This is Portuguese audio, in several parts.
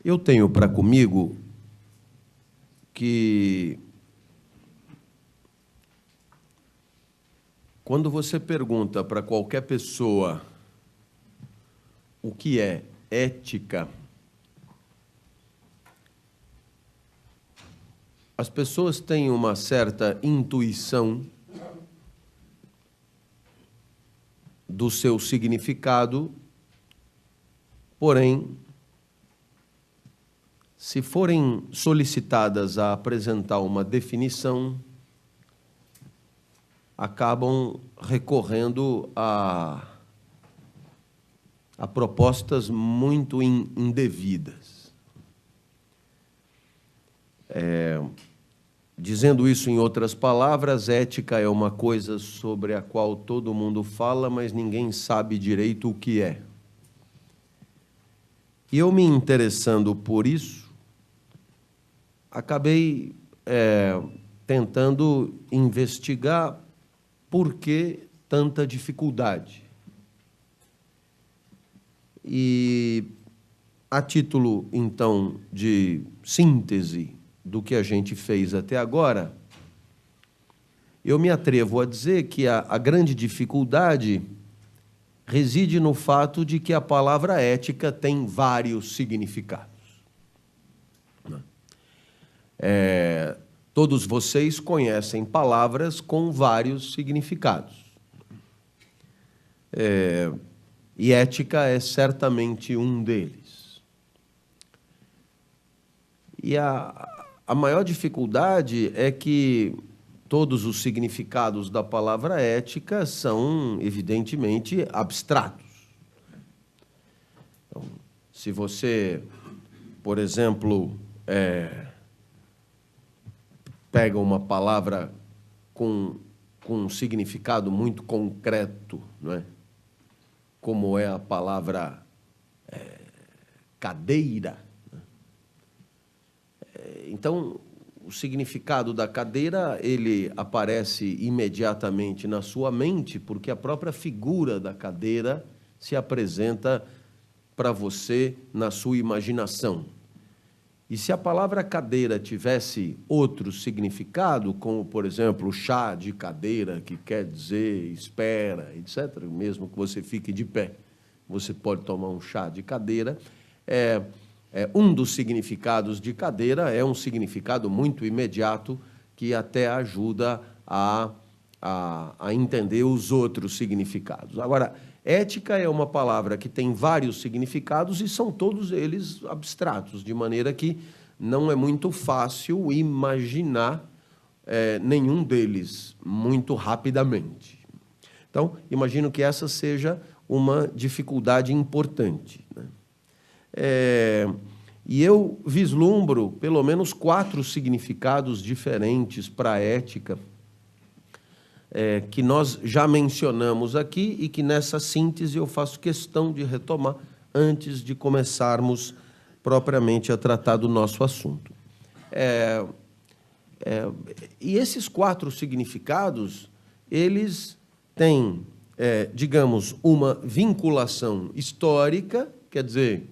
Eu tenho para comigo que, quando você pergunta para qualquer pessoa o que é ética, as pessoas têm uma certa intuição do seu significado, porém, se forem solicitadas a apresentar uma definição, acabam recorrendo a propostas muito indevidas. Dizendo isso em outras palavras, ética é uma coisa sobre a qual todo mundo fala, mas ninguém sabe direito o que é. E eu me interessando por isso, acabei tentando investigar por que tanta dificuldade. E, a título, então, de síntese do que a gente fez até agora, eu me atrevo a dizer que a grande dificuldade reside no fato de que a palavra ética tem vários significados. Todos vocês conhecem palavras com vários significados. E ética é certamente um deles. E a maior dificuldade é que todos os significados da palavra ética são, evidentemente, abstratos. Então, se você, por exemplo, pega uma palavra com um significado muito concreto, não é? Como é a palavra cadeira. Então, o significado da cadeira, ele aparece imediatamente na sua mente, porque a própria figura da cadeira se apresenta para você na sua imaginação. E se a palavra cadeira tivesse outro significado, como, por exemplo, chá de cadeira, que quer dizer espera, etc., mesmo que você fique de pé, você pode tomar um chá de cadeira, um dos significados de cadeira é um significado muito imediato que até ajuda a entender os outros significados. Agora, ética é uma palavra que tem vários significados e são todos eles abstratos, de maneira que não é muito fácil imaginar nenhum deles muito rapidamente. Então, imagino que essa seja uma dificuldade importante, né? E eu vislumbro pelo menos 4 significados diferentes para a ética, que nós já mencionamos aqui e que nessa síntese eu faço questão de retomar antes de começarmos propriamente a tratar do nosso assunto. E esses 4 significados, eles têm, digamos, uma vinculação histórica, quer dizer,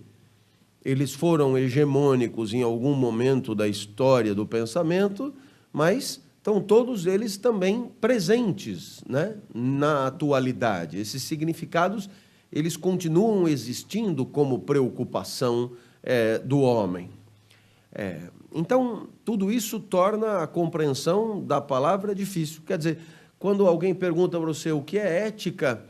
eles foram hegemônicos em algum momento da história do pensamento, mas estão todos eles também presentes, né, na atualidade. Esses significados, eles continuam existindo como preocupação do homem. Então, tudo isso torna a compreensão da palavra difícil. Quer dizer, quando alguém pergunta para você o que é ética,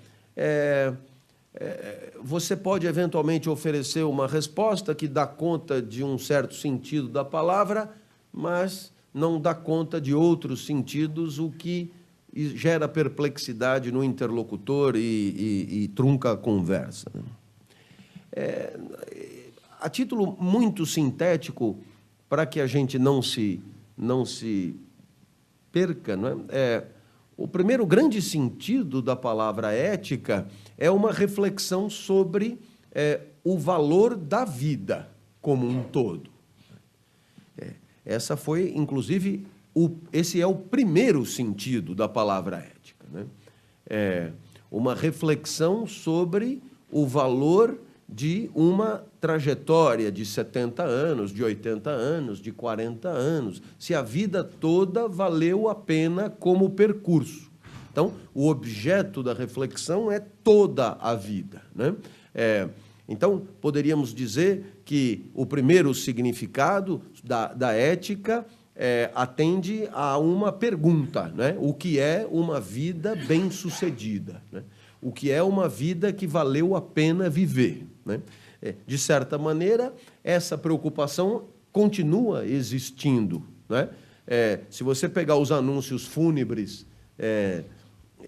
você pode eventualmente oferecer uma resposta que dá conta de um certo sentido da palavra, mas não dá conta de outros sentidos, o que gera perplexidade no interlocutor e trunca a conversa. A título muito sintético, para que a gente não se perca, não é? O primeiro grande sentido da palavra ética é uma reflexão sobre o valor da vida como um todo. Essa foi, inclusive, esse é o primeiro sentido da palavra ética, né? Uma reflexão sobre o valor de uma trajetória de 70 anos, de 80 anos, de 40 anos, se a vida toda valeu a pena como percurso. Então, o objeto da reflexão é toda a vida, né? Então, poderíamos dizer que o primeiro significado da ética atende a uma pergunta, né? O que é uma vida bem-sucedida, né? O que é uma vida que valeu a pena viver, né? De certa maneira, essa preocupação continua existindo, né? Se você pegar os anúncios fúnebres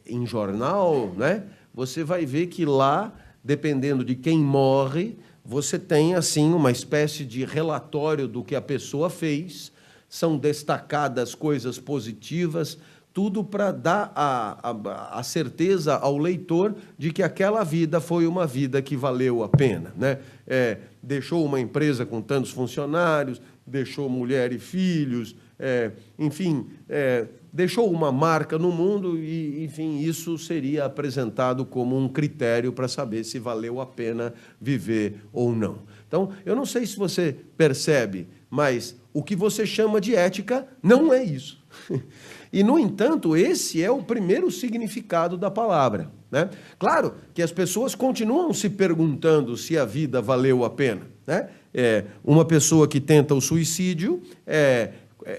em jornal, né, você vai ver que lá, dependendo de quem morre, você tem assim uma espécie de relatório do que a pessoa fez, são destacadas coisas positivas, tudo para dar a certeza ao leitor de que aquela vida foi uma vida que valeu a pena, né? Deixou uma empresa com tantos funcionários, deixou mulher e filhos, enfim, deixou uma marca no mundo e, enfim, isso seria apresentado como um critério para saber se valeu a pena viver ou não. Então, eu não sei se você percebe, mas o que você chama de ética não é isso. E, no entanto, esse é o primeiro significado da palavra, né? Claro que as pessoas continuam se perguntando se a vida valeu a pena, né? Uma pessoa que tenta o suicídio,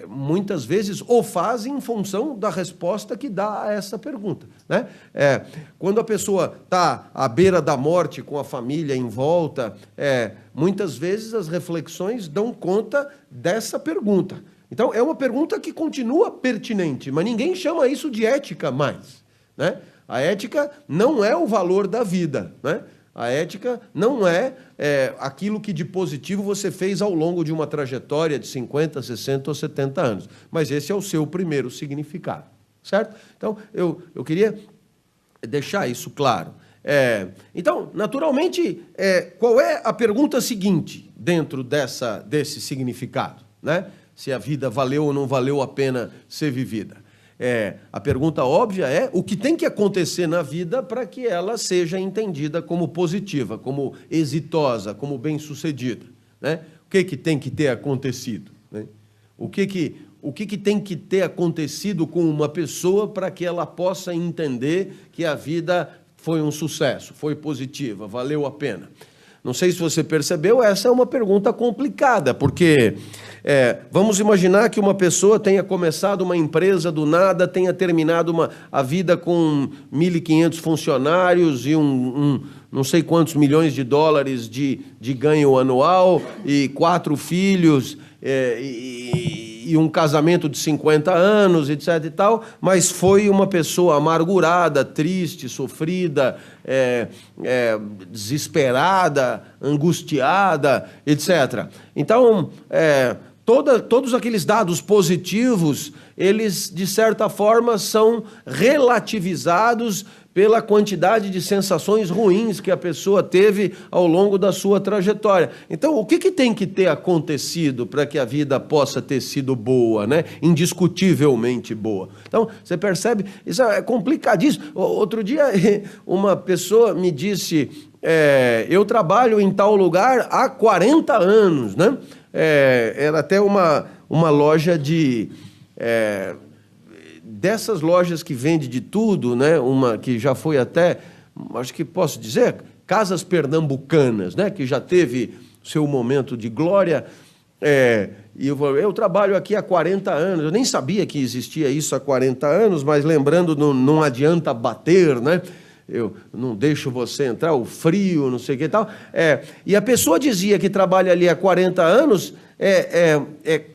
muitas vezes o faz em função da resposta que dá a essa pergunta, né? Quando a pessoa está à beira da morte com a família em volta, muitas vezes as reflexões dão conta dessa pergunta. Então, é uma pergunta que continua pertinente, mas ninguém chama isso de ética mais, né? A ética não é o valor da vida, né? A ética não é aquilo que de positivo você fez ao longo de uma trajetória de 50, 60 ou 70 anos. Mas esse é o seu primeiro significado, certo? Então, eu queria deixar isso claro. Então, naturalmente, qual é a pergunta seguinte dentro desse significado, né? Se a vida valeu ou não valeu a pena ser vivida. A pergunta óbvia é o que tem que acontecer na vida para que ela seja entendida como positiva, como exitosa, como bem-sucedida, né? O que tem que ter acontecido, né? O que tem que ter acontecido com uma pessoa para que ela possa entender que a vida foi um sucesso, foi positiva, valeu a pena? Não sei se você percebeu, essa é uma pergunta complicada, porque vamos imaginar que uma pessoa tenha começado uma empresa do nada, tenha terminado a vida com 1.500 funcionários e não sei quantos milhões de dólares de ganho anual, e 4 filhos, e um casamento de 50 anos, etc. e tal, mas foi uma pessoa amargurada, triste, sofrida, desesperada, angustiada, etc. Então, todos aqueles dados positivos, eles, de certa forma, são relativizados pela quantidade de sensações ruins que a pessoa teve ao longo da sua trajetória. Então, o que tem que ter acontecido para que a vida possa ter sido boa, né? Indiscutivelmente boa. Então, você percebe? Isso é complicadíssimo. Outro dia, uma pessoa me disse, eu trabalho em tal lugar há 40 anos, né? Era até uma loja dessas lojas que vende de tudo, né? Uma que já foi até, acho que posso dizer, Casas Pernambucanas, né? Que já teve seu momento de glória. E eu trabalho aqui há 40 anos, eu nem sabia que existia isso há 40 anos, mas lembrando, não adianta bater, né? Eu não deixo você entrar, o frio, não sei o que e tal. E a pessoa dizia que trabalha ali há 40 anos,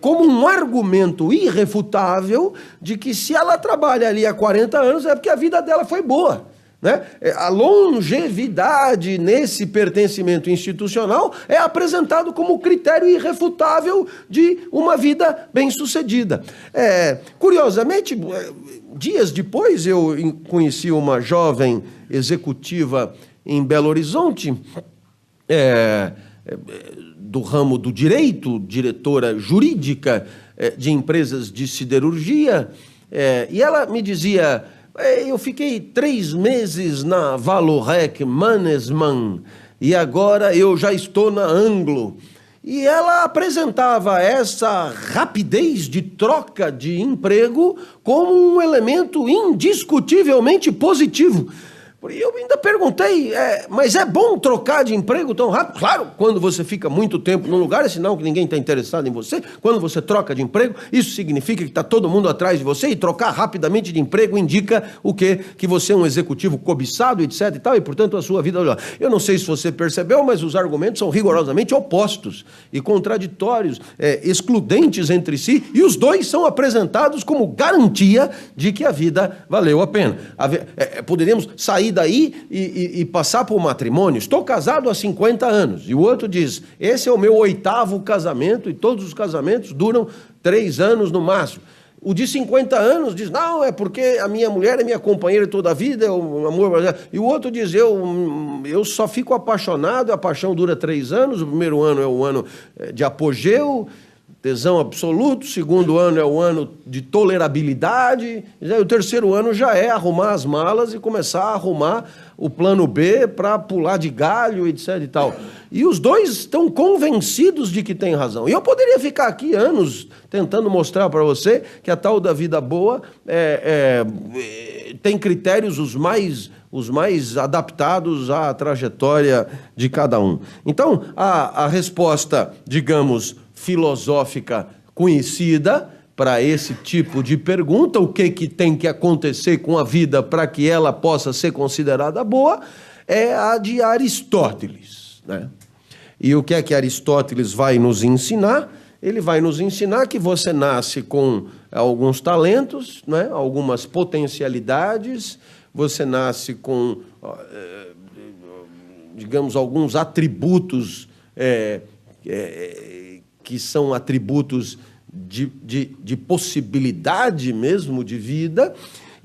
como um argumento irrefutável de que se ela trabalha ali há 40 anos é porque a vida dela foi boa, né? A longevidade nesse pertencimento institucional é apresentado como critério irrefutável de uma vida bem-sucedida. Curiosamente, dias depois eu conheci uma jovem executiva em Belo Horizonte, do ramo do direito, diretora jurídica de empresas de siderurgia, e ela me dizia, eu fiquei 3 meses na Valorec Mannesmann, e agora eu já estou na Anglo. E ela apresentava essa rapidez de troca de emprego como um elemento indiscutivelmente positivo. E eu ainda perguntei, mas é bom trocar de emprego tão rápido? Claro, quando você fica muito tempo num lugar, é sinal que ninguém está interessado em você. Quando você troca de emprego, isso significa que está todo mundo atrás de você, e trocar rapidamente de emprego indica o quê? Que você é um executivo cobiçado, etc. e tal, e portanto a sua vida é melhor. Eu não sei se você percebeu, mas os argumentos são rigorosamente opostos e contraditórios, excludentes entre si, e os dois são apresentados como garantia de que a vida valeu a pena. Poderíamos sair daí e passar por matrimônio. Estou casado há 50 anos. E o outro diz, esse é o meu 8º casamento e todos os casamentos duram 3 anos no máximo. O de 50 anos diz, não, é porque a minha mulher é minha companheira toda a vida, é o amor. E o outro diz, eu só fico apaixonado, a paixão dura 3 anos, o primeiro ano é o ano de apogeu, tesão absoluto, o segundo ano é o ano de tolerabilidade, e o terceiro ano já é arrumar as malas e começar a arrumar o plano B para pular de galho, etc. e tal. E os dois estão convencidos de que tem razão. E eu poderia ficar aqui anos tentando mostrar para você que a tal da vida boa tem critérios os mais adaptados à trajetória de cada um. Então, a resposta, digamos, filosófica conhecida para esse tipo de pergunta, o que tem que acontecer com a vida para que ela possa ser considerada boa, é a de Aristóteles, né? E o que é que Aristóteles vai nos ensinar? Ele vai nos ensinar que você nasce com alguns talentos, né? Algumas potencialidades, você nasce com, digamos, alguns atributos que são atributos de possibilidade mesmo de vida,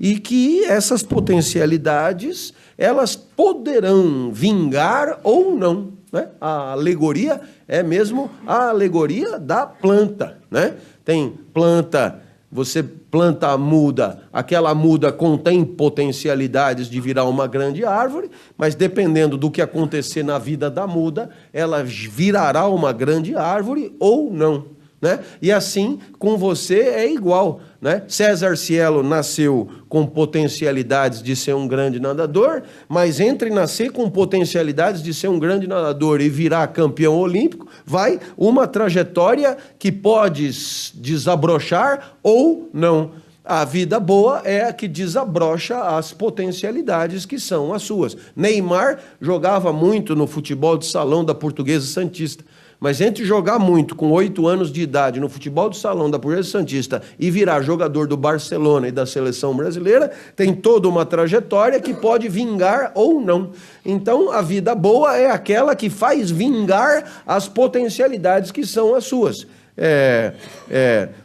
e que essas potencialidades, elas poderão vingar ou não, né? A alegoria é mesmo a alegoria da planta, né? Tem planta, você planta a muda, aquela muda contém potencialidades de virar uma grande árvore, mas dependendo do que acontecer na vida da muda, ela virará uma grande árvore ou não, né? E assim, com você é igual, né? César Cielo nasceu com potencialidades de ser um grande nadador, mas entre nascer com potencialidades de ser um grande nadador e virar campeão olímpico, vai uma trajetória que pode desabrochar ou não. A vida boa é a que desabrocha as potencialidades que são as suas. Neymar jogava muito no futebol de salão da Portuguesa Santista. Mas entre jogar muito com 8 anos de idade no futebol de salão da Portuguesa Santista e virar jogador do Barcelona e da seleção brasileira, tem toda uma trajetória que pode vingar ou não. Então, a vida boa é aquela que faz vingar as potencialidades que são as suas.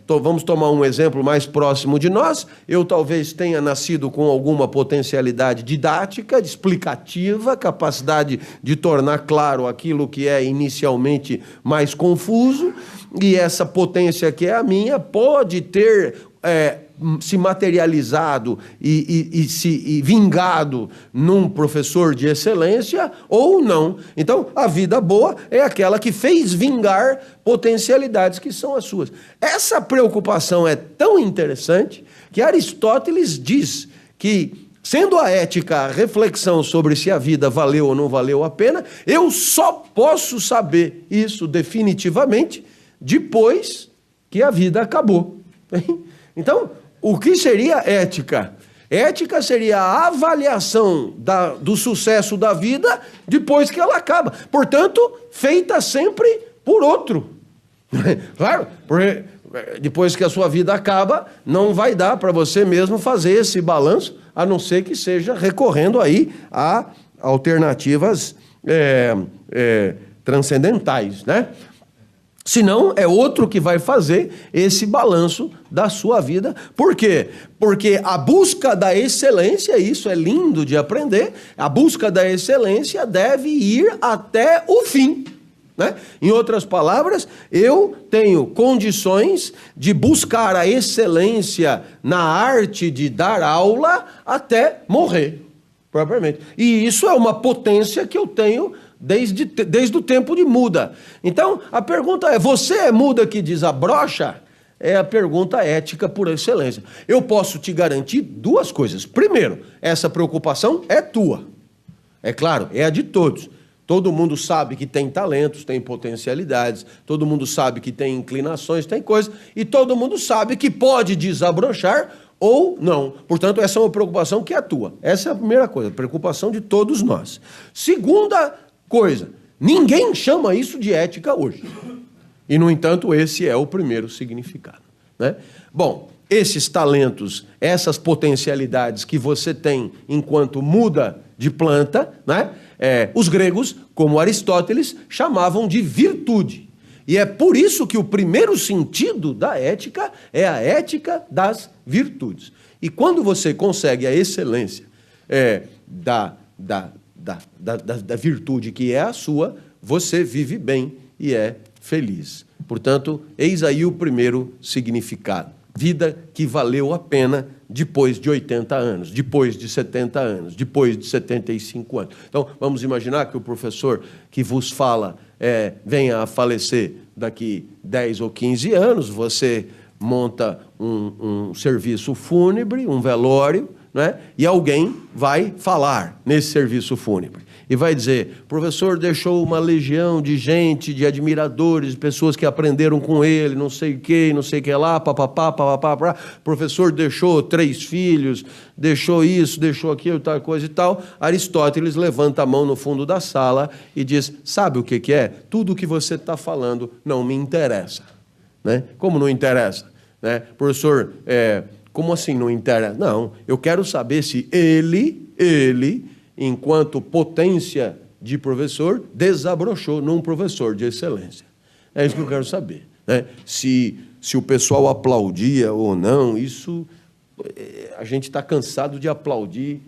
Vamos tomar um exemplo mais próximo de nós. Eu talvez tenha nascido com alguma potencialidade didática, explicativa, capacidade de tornar claro aquilo que é inicialmente mais confuso, e essa potência que é a minha pode ter se materializado e vingado num professor de excelência ou não. Então, a vida boa é aquela que fez vingar potencialidades que são as suas. Essa preocupação é tão interessante que Aristóteles diz que, sendo a ética a reflexão sobre se a vida valeu ou não valeu a pena, eu só posso saber isso definitivamente depois que a vida acabou. Então, o que seria ética? Ética seria a avaliação do sucesso da vida depois que ela acaba. Portanto, feita sempre por outro. Claro, porque depois que a sua vida acaba, não vai dar para você mesmo fazer esse balanço, a não ser que seja recorrendo aí a alternativas transcendentais, né? Senão, é outro que vai fazer esse balanço da sua vida. Por quê? Porque a busca da excelência, isso é lindo de aprender, a busca da excelência deve ir até o fim, né? Em outras palavras, eu tenho condições de buscar a excelência na arte de dar aula até morrer, propriamente. E isso é uma potência que eu tenho desde o tempo de muda. Então, a pergunta é, você é muda que desabrocha? É a pergunta ética por excelência. Eu posso te garantir duas coisas. Primeiro, essa preocupação é tua. É claro, é a de todos. Todo mundo sabe que tem talentos, tem potencialidades, todo mundo sabe que tem inclinações, tem coisas, e todo mundo sabe que pode desabrochar ou não. Portanto, essa é uma preocupação que é tua. Essa é a primeira coisa, preocupação de todos nós. Segunda coisa, ninguém chama isso de ética hoje. E, no entanto, esse é o primeiro significado, né? Bom, esses talentos, essas potencialidades que você tem enquanto muda de planta, né? Os gregos, como Aristóteles, chamavam de virtude. E é por isso que o primeiro sentido da ética é a ética das virtudes. E quando você consegue a excelência da virtude que é a sua, você vive bem e é feliz. Portanto, eis aí o primeiro significado. Vida que valeu a pena depois de 80 anos, depois de 70 anos, depois de 75 anos. Então, vamos imaginar que o professor que vos fala venha a falecer daqui 10 ou 15 anos, você monta um serviço fúnebre, um velório, né? E alguém vai falar nesse serviço fúnebre. E vai dizer, o professor deixou uma legião de gente, de admiradores, de pessoas que aprenderam com ele, não sei o que lá, papapá, papapá. O professor deixou 3 filhos, deixou isso, deixou aquilo, tal coisa e tal. Aristóteles levanta a mão no fundo da sala e diz, sabe o que é? Tudo o que você está falando não me interessa. Né? Como não interessa? Né? Professor, como assim não interessa? Não, eu quero saber se ele, enquanto potência de professor, desabrochou num professor de excelência. É isso que eu quero saber. Né? Se o pessoal aplaudia ou não, isso a gente está cansado de aplaudir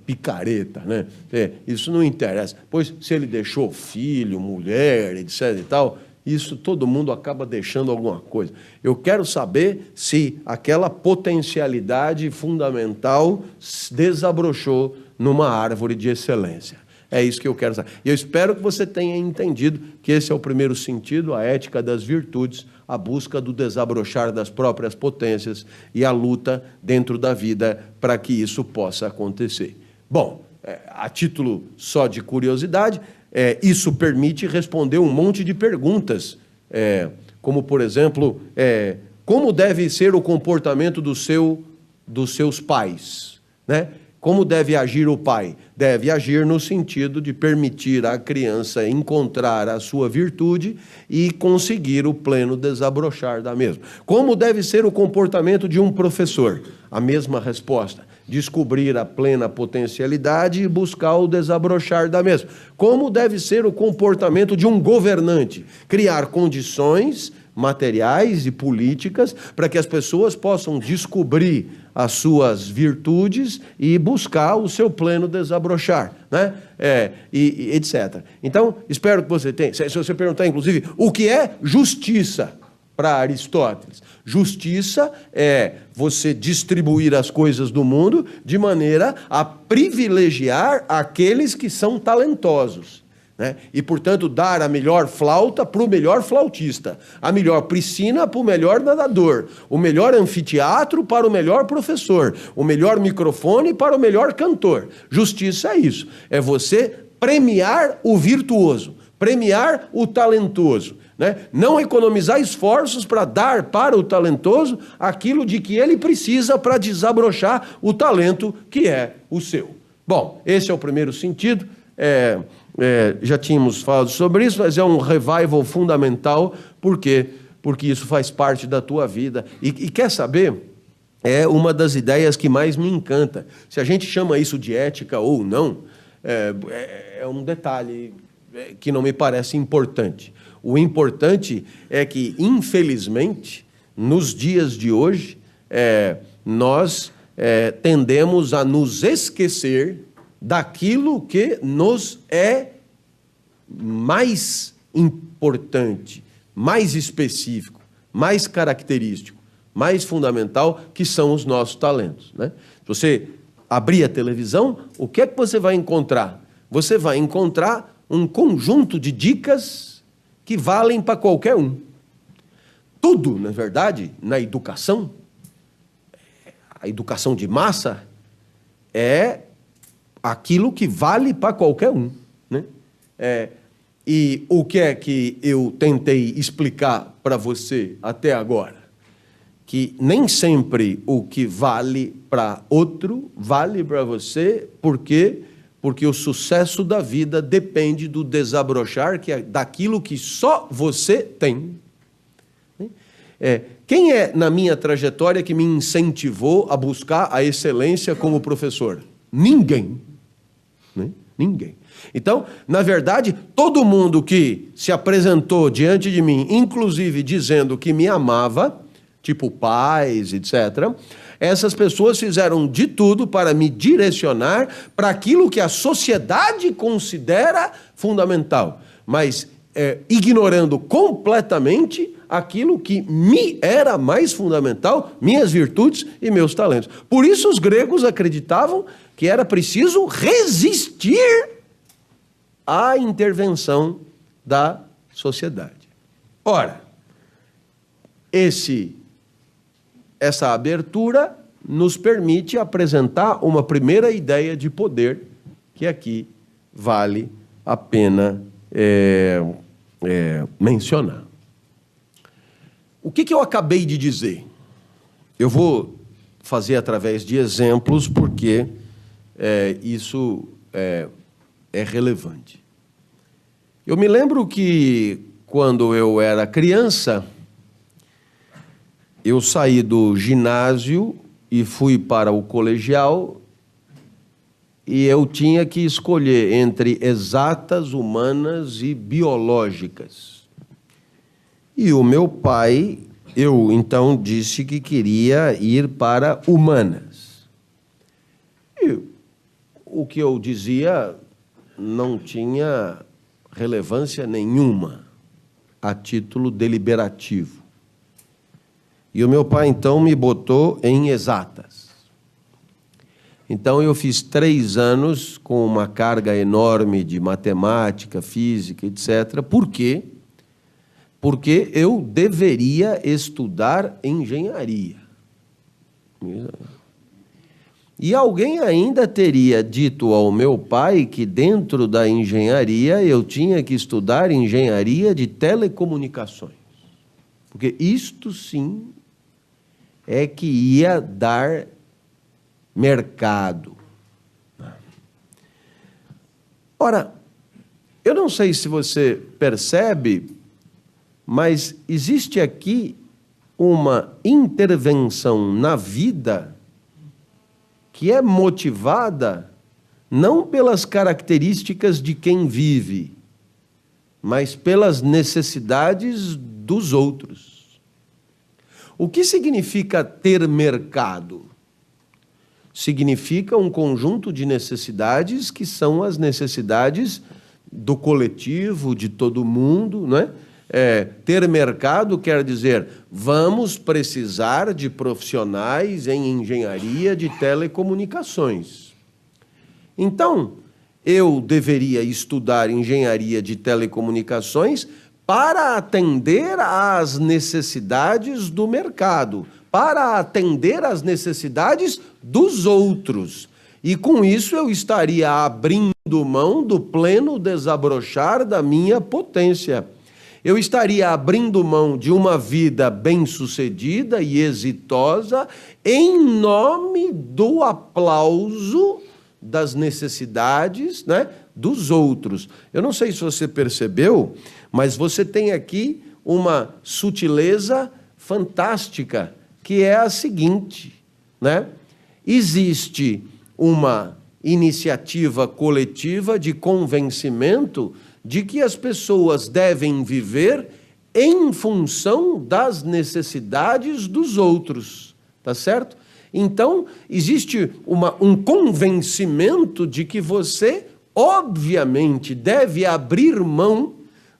picareta. Né? Isso não interessa. Pois se ele deixou filho, mulher, etc. e tal, isso todo mundo acaba deixando alguma coisa. Eu quero saber se aquela potencialidade fundamental desabrochou numa árvore de excelência. É isso que eu quero saber. E eu espero que você tenha entendido que esse é o primeiro sentido, a ética das virtudes, a busca do desabrochar das próprias potências e a luta dentro da vida para que isso possa acontecer. Bom, a título só de curiosidade, isso permite responder um monte de perguntas, como, por exemplo, como deve ser o comportamento dos seus pais, né? Como deve agir o pai? Deve agir no sentido de permitir à criança encontrar a sua virtude e conseguir o pleno desabrochar da mesma. Como deve ser o comportamento de um professor? A mesma resposta. Descobrir a plena potencialidade e buscar o desabrochar da mesma. Como deve ser o comportamento de um governante? Criar condições materiais e políticas para que as pessoas possam descobrir as suas virtudes e buscar o seu pleno desabrochar, né? E etc. Então, espero que você tenha... Se você perguntar, inclusive, o que é justiça para Aristóteles? Justiça é você distribuir as coisas do mundo de maneira a privilegiar aqueles que são talentosos. Né? E, portanto, dar a melhor flauta para o melhor flautista, a melhor piscina para o melhor nadador, o melhor anfiteatro para o melhor professor, o melhor microfone para o melhor cantor. Justiça é isso, é você premiar o virtuoso, premiar o talentoso. Né? Não economizar esforços para dar para o talentoso aquilo de que ele precisa para desabrochar o talento que é o seu. Bom, esse é o primeiro sentido. Já tínhamos falado sobre isso, mas é um revival fundamental. Por quê? Porque isso faz parte da tua vida. E quer saber? É uma das ideias que mais me encanta. Se a gente chama isso de ética ou não, é um detalhe que não me parece importante. O importante é que, infelizmente, nos dias de hoje, nós tendemos a nos esquecer daquilo que nos é mais importante, mais específico, mais característico, mais fundamental, que são os nossos talentos. Né? Se você abrir a televisão, o que é que você vai encontrar? Você vai encontrar um conjunto de dicas que valem para qualquer um. Tudo, na verdade, na educação, a educação de massa, é aquilo que vale para qualquer um, né? E o que é que eu tentei explicar para você até agora? Que nem sempre o que vale para outro vale para você, porque o sucesso da vida depende do desabrochar daquilo que só você tem. Quem é na minha trajetória que me incentivou a buscar a excelência como professor? Ninguém. Né? Ninguém. Então, na verdade, todo mundo que se apresentou diante de mim, inclusive dizendo que me amava, tipo pais, etc., essas pessoas fizeram de tudo para me direcionar para aquilo que a sociedade considera fundamental, mas ignorando completamente aquilo que me era mais fundamental, minhas virtudes e meus talentos. Por isso os gregos acreditavam que era preciso resistir à intervenção da sociedade. Ora, essa abertura nos permite apresentar uma primeira ideia de poder que aqui vale a pena mencionar. O que eu acabei de dizer? Eu vou fazer através de exemplos, porque isso é relevante. Eu me lembro que, quando eu era criança, eu saí do ginásio e fui para o colegial, e eu tinha que escolher entre exatas, humanas e biológicas. E o meu pai, eu então disse que queria ir para humanas. E o que eu dizia não tinha relevância nenhuma a título deliberativo. E o meu pai, então, me botou em exatas. Então, eu fiz 3 anos com uma carga enorme de matemática, física, etc. Por quê? Porque eu deveria estudar engenharia. E alguém ainda teria dito ao meu pai que, dentro da engenharia, eu tinha que estudar engenharia de telecomunicações. Porque isto, sim, é que ia dar mercado. Ora, eu não sei se você percebe, mas existe aqui uma intervenção na vida que é motivada não pelas características de quem vive, mas pelas necessidades dos outros. O que significa ter mercado? Significa um conjunto de necessidades que são as necessidades do coletivo, de todo mundo, não é? Ter mercado quer dizer, vamos precisar de profissionais em engenharia de telecomunicações. Então, eu deveria estudar engenharia de telecomunicações para atender às necessidades do mercado, para atender às necessidades dos outros. E com isso eu estaria abrindo mão do pleno desabrochar da minha potência. Eu estaria abrindo mão de uma vida bem-sucedida e exitosa em nome do aplauso das necessidades, né, dos outros. Eu não sei se você percebeu, mas você tem aqui uma sutileza fantástica, que é a seguinte, né? Existe uma iniciativa coletiva de convencimento de que as pessoas devem viver em função das necessidades dos outros, tá certo? Então, existe um convencimento de que você, obviamente, deve abrir mão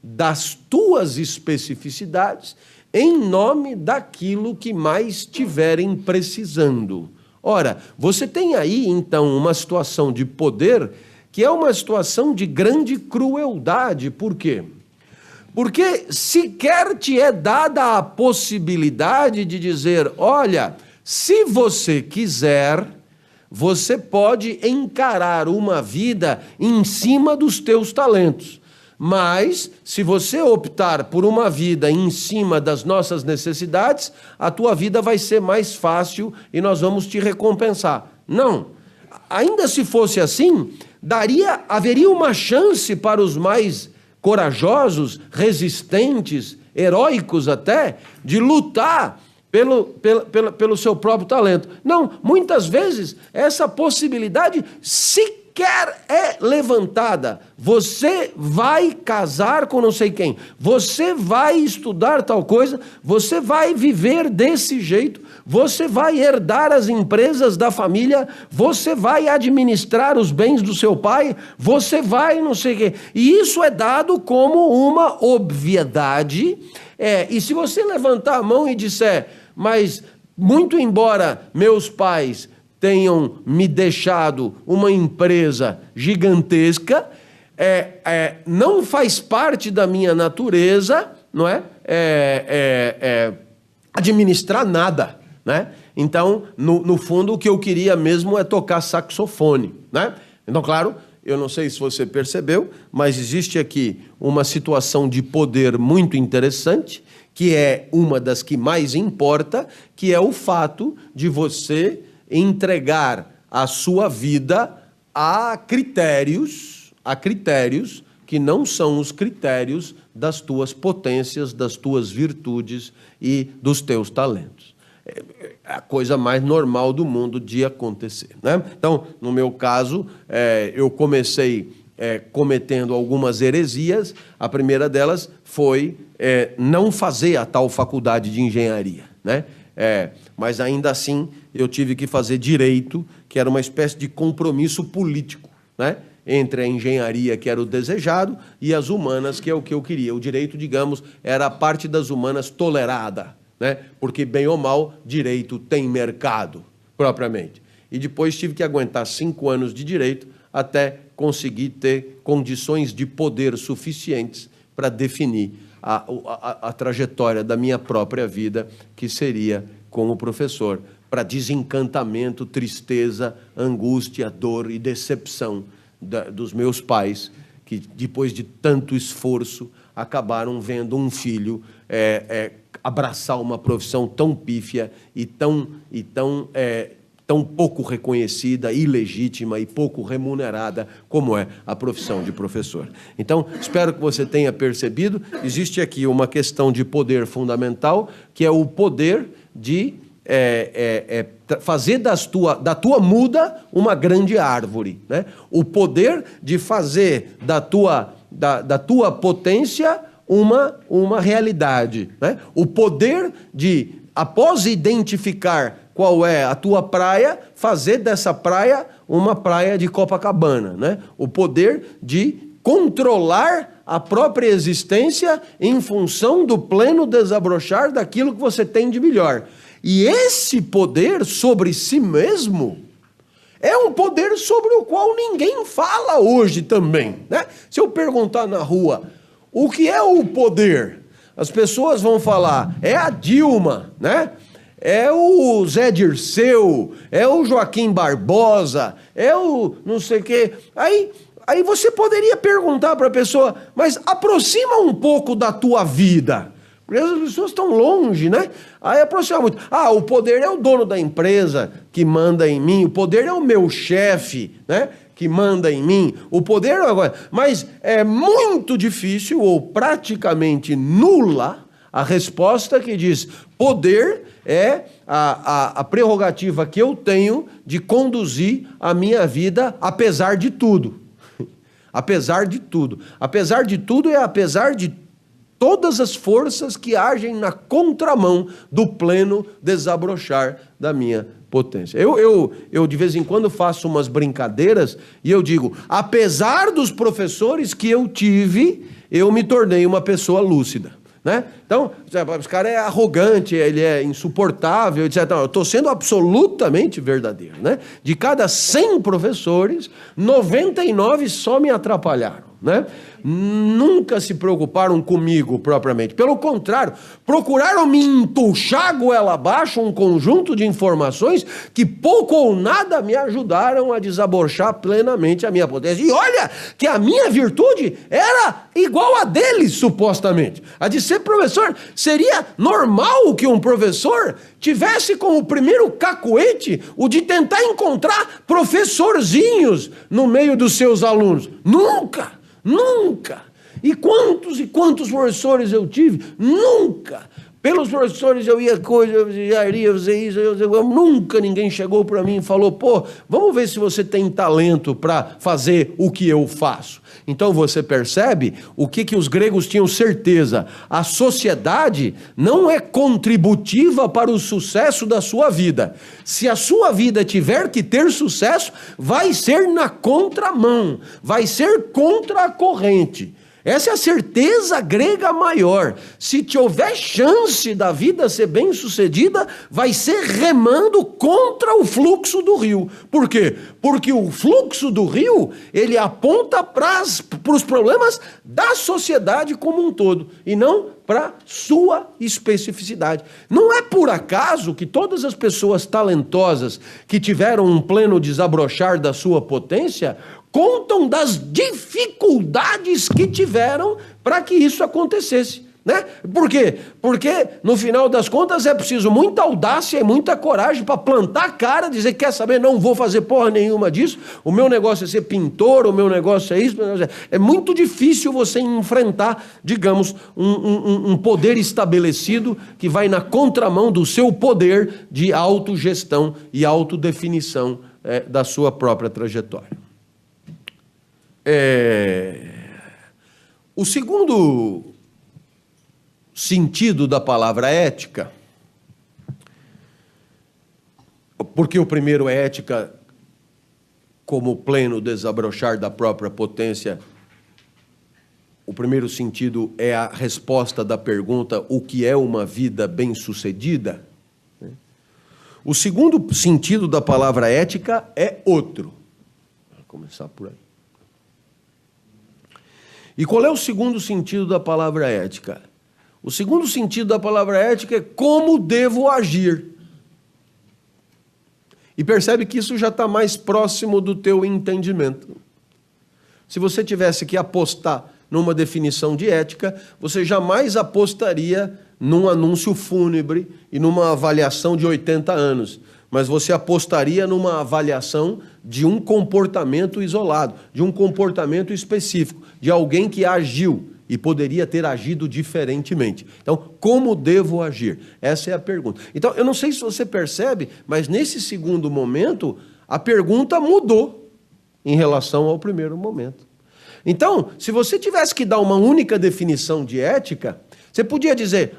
das tuas especificidades em nome daquilo que mais estiverem precisando. Ora, você tem aí, então, uma situação de poder que é uma situação de grande crueldade. Por quê? Porque sequer te é dada a possibilidade de dizer, olha, se você quiser, você pode encarar uma vida em cima dos teus talentos. Mas, se você optar por uma vida em cima das nossas necessidades, a tua vida vai ser mais fácil e nós vamos te recompensar. Não. Ainda se fosse assim, haveria uma chance para os mais corajosos, resistentes, heróicos até, de lutar pelo seu próprio talento. Não, muitas vezes essa possibilidade sequer é levantada. Você vai casar com não sei quem, você vai estudar tal coisa, você vai viver desse jeito, você vai herdar as empresas da família, você vai administrar os bens do seu pai, você vai não sei o quê. E isso é dado como uma obviedade. E se você levantar a mão e disser, mas muito embora meus pais tenham me deixado uma empresa gigantesca, não faz parte da minha natureza, não é? Administrar nada, né? Então, no fundo, o que eu queria mesmo é tocar saxofone, né? Então, claro, eu não sei se você percebeu, mas existe aqui uma situação de poder muito interessante, que é uma das que mais importa, que é o fato de você entregar a sua vida a critérios que não são os critérios das tuas potências, das tuas virtudes e dos teus talentos. É a coisa mais normal do mundo de acontecer, né? Então, no meu caso, eu comecei cometendo algumas heresias. A primeira delas foi não fazer a tal faculdade de engenharia, né? Mas ainda assim eu tive que fazer direito, que era uma espécie de compromisso político, né? Entre a engenharia, que era o desejado, e as humanas, que é o que eu queria. O direito, digamos, era a parte das humanas tolerada, né? Porque, bem ou mal, direito tem mercado, propriamente. E depois tive que aguentar 5 anos de direito até conseguir ter condições de poder suficientes para definir a trajetória da minha própria vida, que seria como professor, para desencantamento, tristeza, angústia, dor e decepção dos meus pais, que depois de tanto esforço acabaram vendo um filho abraçar uma profissão tão pífia e tão pouco reconhecida, ilegítima e pouco remunerada como é a profissão de professor. Então, espero que você tenha percebido, existe aqui uma questão de poder fundamental, que é o poder de fazer da tua muda uma grande árvore, né? O poder de fazer da tua potência uma realidade, né? O poder de, após identificar qual é a tua praia, fazer dessa praia uma praia de Copacabana, né? O poder de controlar a própria existência em função do pleno desabrochar daquilo que você tem de melhor. E esse poder sobre si mesmo é um poder sobre o qual ninguém fala hoje também, né? Se eu perguntar na rua, o que é o poder? As pessoas vão falar, é a Dilma, né? É o Zé Dirceu, é o Joaquim Barbosa, é o não sei o quê. Aí você poderia perguntar para a pessoa, mas aproxima um pouco da tua vida. Porque as pessoas estão longe, né? Aí aproxima muito. O poder é o dono da empresa que manda em mim, o poder é o meu chefe, né? Que manda em mim, o poder agora. Mas é muito difícil ou praticamente nula a resposta que diz: poder é a prerrogativa que eu tenho de conduzir a minha vida apesar de tudo. Apesar de tudo. Apesar de tudo é apesar de todas as forças que agem na contramão do pleno desabrochar da minha potência. Eu de vez em quando faço umas brincadeiras e eu digo, apesar dos professores que eu tive, eu me tornei uma pessoa lúcida. né? Então, esse cara é arrogante, ele é insuportável, etc. Não, eu estou sendo absolutamente verdadeiro, né? De cada 100 professores, 99 só me atrapalharam, né? Nunca se preocuparam comigo propriamente. Pelo contrário, procuraram me empuxar goela abaixo um conjunto de informações que pouco ou nada me ajudaram a desabrochar plenamente a minha potência. E olha que a minha virtude era igual a deles, supostamente. A de ser professor. Seria normal que um professor tivesse como primeiro cacuete o de tentar encontrar professorzinhos no meio dos seus alunos. Nunca! Nunca! E quantos professores eu tive? Nunca! Pelos professores eu ia fazer isso, nunca ninguém chegou para mim e falou, pô, vamos ver se você tem talento para fazer o que eu faço. Então você percebe o que os gregos tinham certeza. A sociedade não é contributiva para o sucesso da sua vida. Se a sua vida tiver que ter sucesso, vai ser na contramão, vai ser contra a corrente. Essa é a certeza grega maior. Se te houver chance da vida ser bem sucedida, vai ser remando contra o fluxo do rio. Por quê? Porque o fluxo do rio, ele aponta para os problemas da sociedade como um todo, e não para sua especificidade. Não é por acaso que todas as pessoas talentosas que tiveram um pleno desabrochar da sua potência contam das dificuldades que tiveram para que isso acontecesse, né? Por quê? Porque, no final das contas, é preciso muita audácia e muita coragem para plantar a cara, dizer, quer saber, não vou fazer porra nenhuma disso, o meu negócio é ser pintor, o meu negócio é isso, é muito difícil você enfrentar, digamos, um poder estabelecido que vai na contramão do seu poder de autogestão e autodefinição da sua própria trajetória. O segundo sentido da palavra ética, porque o primeiro é ética como pleno desabrochar da própria potência, o primeiro sentido é a resposta da pergunta, o que é uma vida bem-sucedida? O segundo sentido da palavra ética é outro. Vou começar por aí. E qual é o segundo sentido da palavra ética? O segundo sentido da palavra ética é como devo agir. E percebe que isso já está mais próximo do teu entendimento. Se você tivesse que apostar numa definição de ética, você jamais apostaria num anúncio fúnebre e numa avaliação de 80 anos. Mas você apostaria numa avaliação de um comportamento isolado, de um comportamento específico, de alguém que agiu e poderia ter agido diferentemente. Então, como devo agir? Essa é a pergunta. Então, eu não sei se você percebe, mas nesse segundo momento, a pergunta mudou em relação ao primeiro momento. Então, se você tivesse que dar uma única definição de ética, você podia dizer,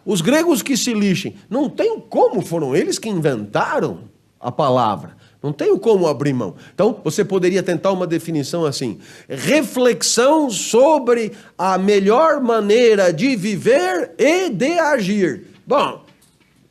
os gregos que se lixem. Não tem como, foram eles que inventaram a palavra. Não tem como abrir mão. Então, você poderia tentar uma definição assim. Reflexão sobre a melhor maneira de viver e de agir. Bom,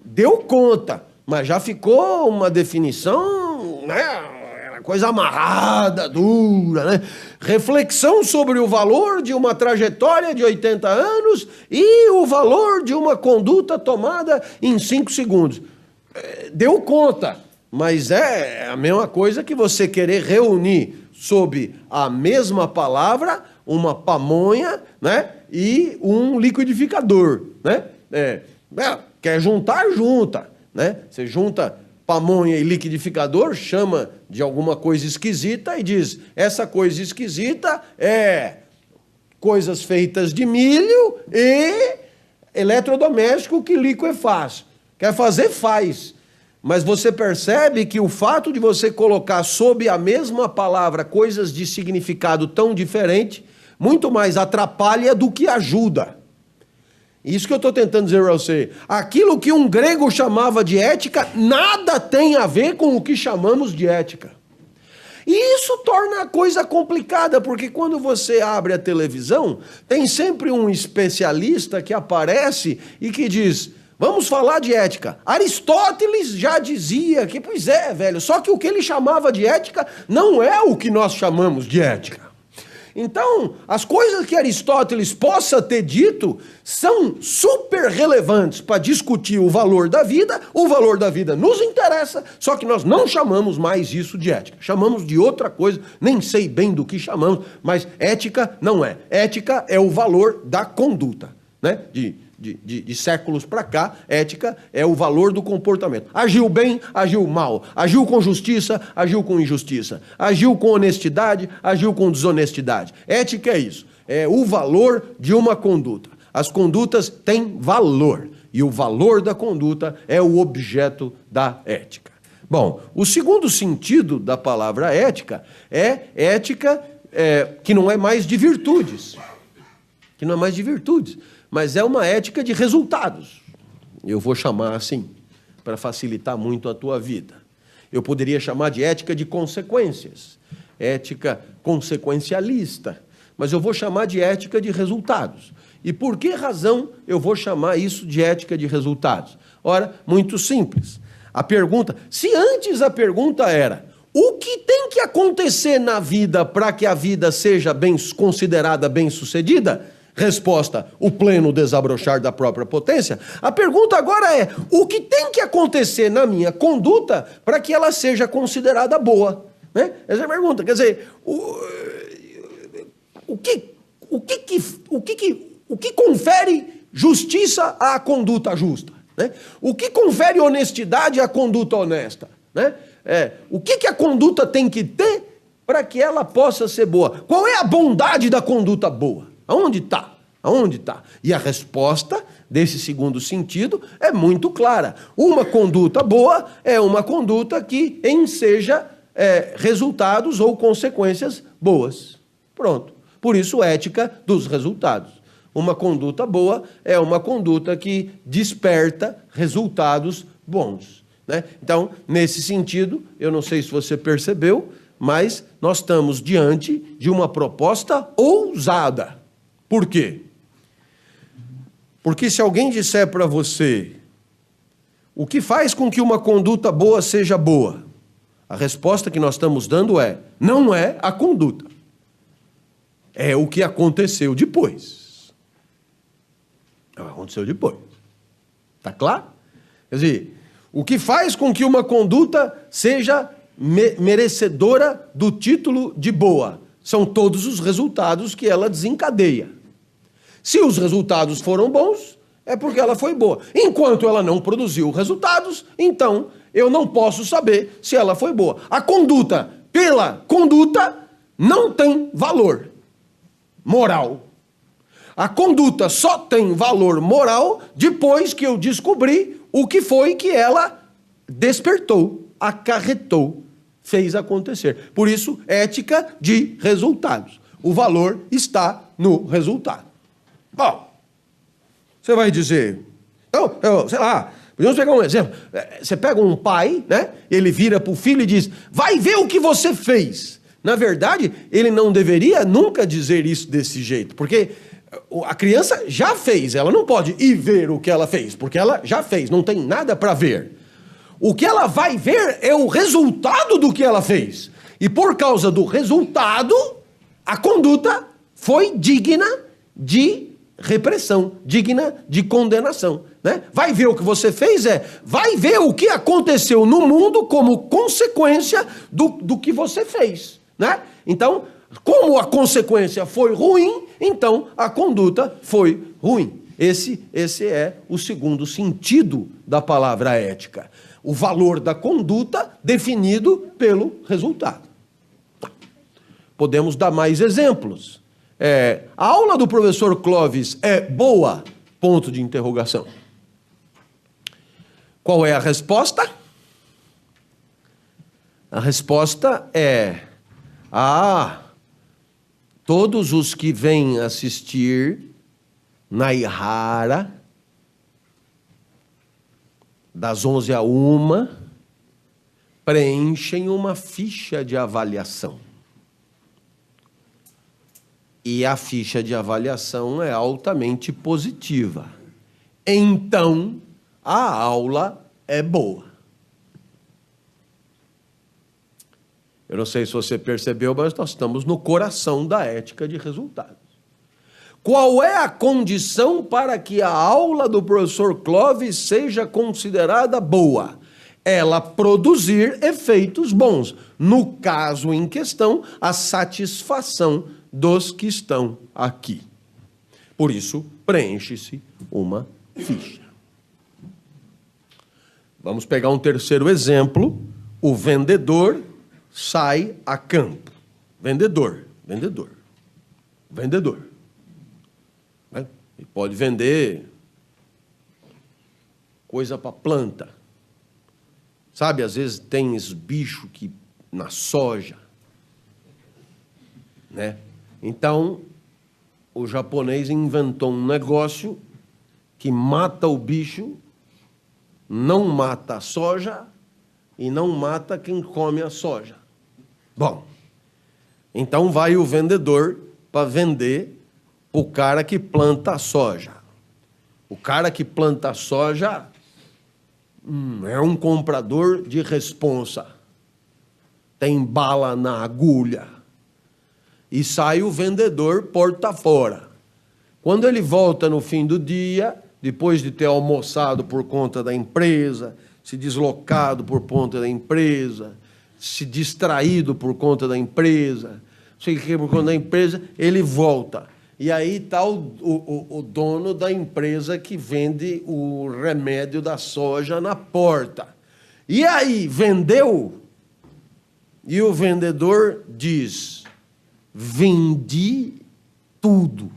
deu conta, mas já ficou uma definição, né? Coisa amarrada, dura, né? Reflexão sobre o valor de uma trajetória de 80 anos e o valor de uma conduta tomada em 5 segundos. Deu conta, mas é a mesma coisa que você querer reunir sob a mesma palavra uma pamonha, né? E um liquidificador, né? Quer juntar, junta, né? Você junta pamonha e liquidificador, chama de alguma coisa esquisita e diz, essa coisa esquisita é coisas feitas de milho e eletrodoméstico que liquefaz. Quer fazer, faz. Mas você percebe que o fato de você colocar sob a mesma palavra coisas de significado tão diferente, muito mais atrapalha do que ajuda. Isso que eu estou tentando dizer para você. Aquilo que um grego chamava de ética, nada tem a ver com o que chamamos de ética. E isso torna a coisa complicada, porque quando você abre a televisão, tem sempre um especialista que aparece e que diz: vamos falar de ética. Aristóteles já dizia que, pois é, velho, só que o que ele chamava de ética não é o que nós chamamos de ética. Então, as coisas que Aristóteles possa ter dito são super relevantes para discutir o valor da vida nos interessa, só que nós não chamamos mais isso de ética. Chamamos de outra coisa, nem sei bem do que chamamos, mas ética não é. Ética é o valor da conduta, né? De séculos para cá, ética é o valor do comportamento. Agiu bem, agiu mal. Agiu com justiça, agiu com injustiça. Agiu com honestidade, agiu com desonestidade. Ética é isso. É o valor de uma conduta. As condutas têm valor. E o valor da conduta é o objeto da ética. Bom, o segundo sentido da palavra ética é ética que não é mais de virtudes. Que não é mais de virtudes, mas é uma ética de resultados. Eu vou chamar assim, para facilitar muito a tua vida. Eu poderia chamar de ética de consequências, ética consequencialista, mas eu vou chamar de ética de resultados. E por que razão eu vou chamar isso de ética de resultados? Ora, muito simples. A pergunta, se antes a pergunta era: o que tem que acontecer na vida para que a vida seja considerada bem-sucedida? Resposta: o pleno desabrochar da própria potência. A pergunta agora é: o que tem que acontecer na minha conduta para que ela seja considerada boa? Né? Essa é a pergunta. Quer dizer, o que confere justiça à conduta justa? Né? O que confere honestidade à conduta honesta? Né? O que a conduta tem que ter para que ela possa ser boa? Qual é a bondade da conduta boa? Aonde está? Aonde está? E a resposta desse segundo sentido é muito clara. Uma conduta boa é uma conduta que enseja resultados ou consequências boas. Pronto. Por isso, ética dos resultados. Uma conduta boa é uma conduta que desperta resultados bons. Né? Então, nesse sentido, eu não sei se você percebeu, mas nós estamos diante de uma proposta ousada. Por quê? Porque se alguém disser para você o que faz com que uma conduta boa seja boa, a resposta que nós estamos dando não é a conduta. É o que aconteceu depois. Aconteceu depois. Está claro? Quer dizer, o que faz com que uma conduta seja merecedora do título de boa são todos os resultados que ela desencadeia. Se os resultados foram bons, é porque ela foi boa. Enquanto ela não produziu resultados, então eu não posso saber se ela foi boa. A conduta pela conduta não tem valor moral. A conduta só tem valor moral depois que eu descobri o que foi que ela despertou, acarretou, fez acontecer. Por isso, ética de resultados. O valor está no resultado. Bom, você vai dizer, sei lá, podemos pegar um exemplo. Você pega um pai, né? Ele vira para o filho e diz: vai ver o que você fez. Na verdade, ele não deveria nunca dizer isso desse jeito, porque a criança já fez, ela não pode ir ver o que ela fez, porque ela já fez, não tem nada para ver. O que ela vai ver é o resultado do que ela fez. E por causa do resultado, a conduta foi digna de repressão, digna de condenação. Né? Vai ver o que você fez, vai ver o que aconteceu no mundo como consequência do que você fez. Né? Então, como a consequência foi ruim, então a conduta foi ruim. Esse é o segundo sentido da palavra ética. O valor da conduta definido pelo resultado. Podemos dar mais exemplos. A aula do professor Clóvis é boa? Ponto de interrogação. Qual é a resposta? A resposta é: todos os que vêm assistir na Ihara, das 11 a 1, preenchem uma ficha de avaliação. E a ficha de avaliação é altamente positiva. Então, a aula é boa. Eu não sei se você percebeu, mas nós estamos no coração da ética de resultados. Qual é a condição para que a aula do professor Clóvis seja considerada boa? Ela produzir efeitos bons. No caso em questão, a satisfação dos que estão aqui. Por isso, preenche-se uma ficha. Vamos pegar um terceiro exemplo. O vendedor sai a campo. Vendedor. Ele pode vender coisa para planta. Sabe, às vezes tem esse bicho que na soja, né? Então, o japonês inventou um negócio que mata o bicho, não mata a soja e não mata quem come a soja. Bom, então vai o vendedor para vender para o cara que planta a soja. O cara que planta a soja é um comprador de responsa. Tem bala na agulha. E sai o vendedor porta fora. Quando ele volta no fim do dia, depois de ter almoçado por conta da empresa, se deslocado por conta da empresa, se distraído por conta da empresa, sei que por conta da empresa, ele volta. E aí está o dono da empresa que vende o remédio da soja na porta. E aí, vendeu? E o vendedor diz: vendi tudo.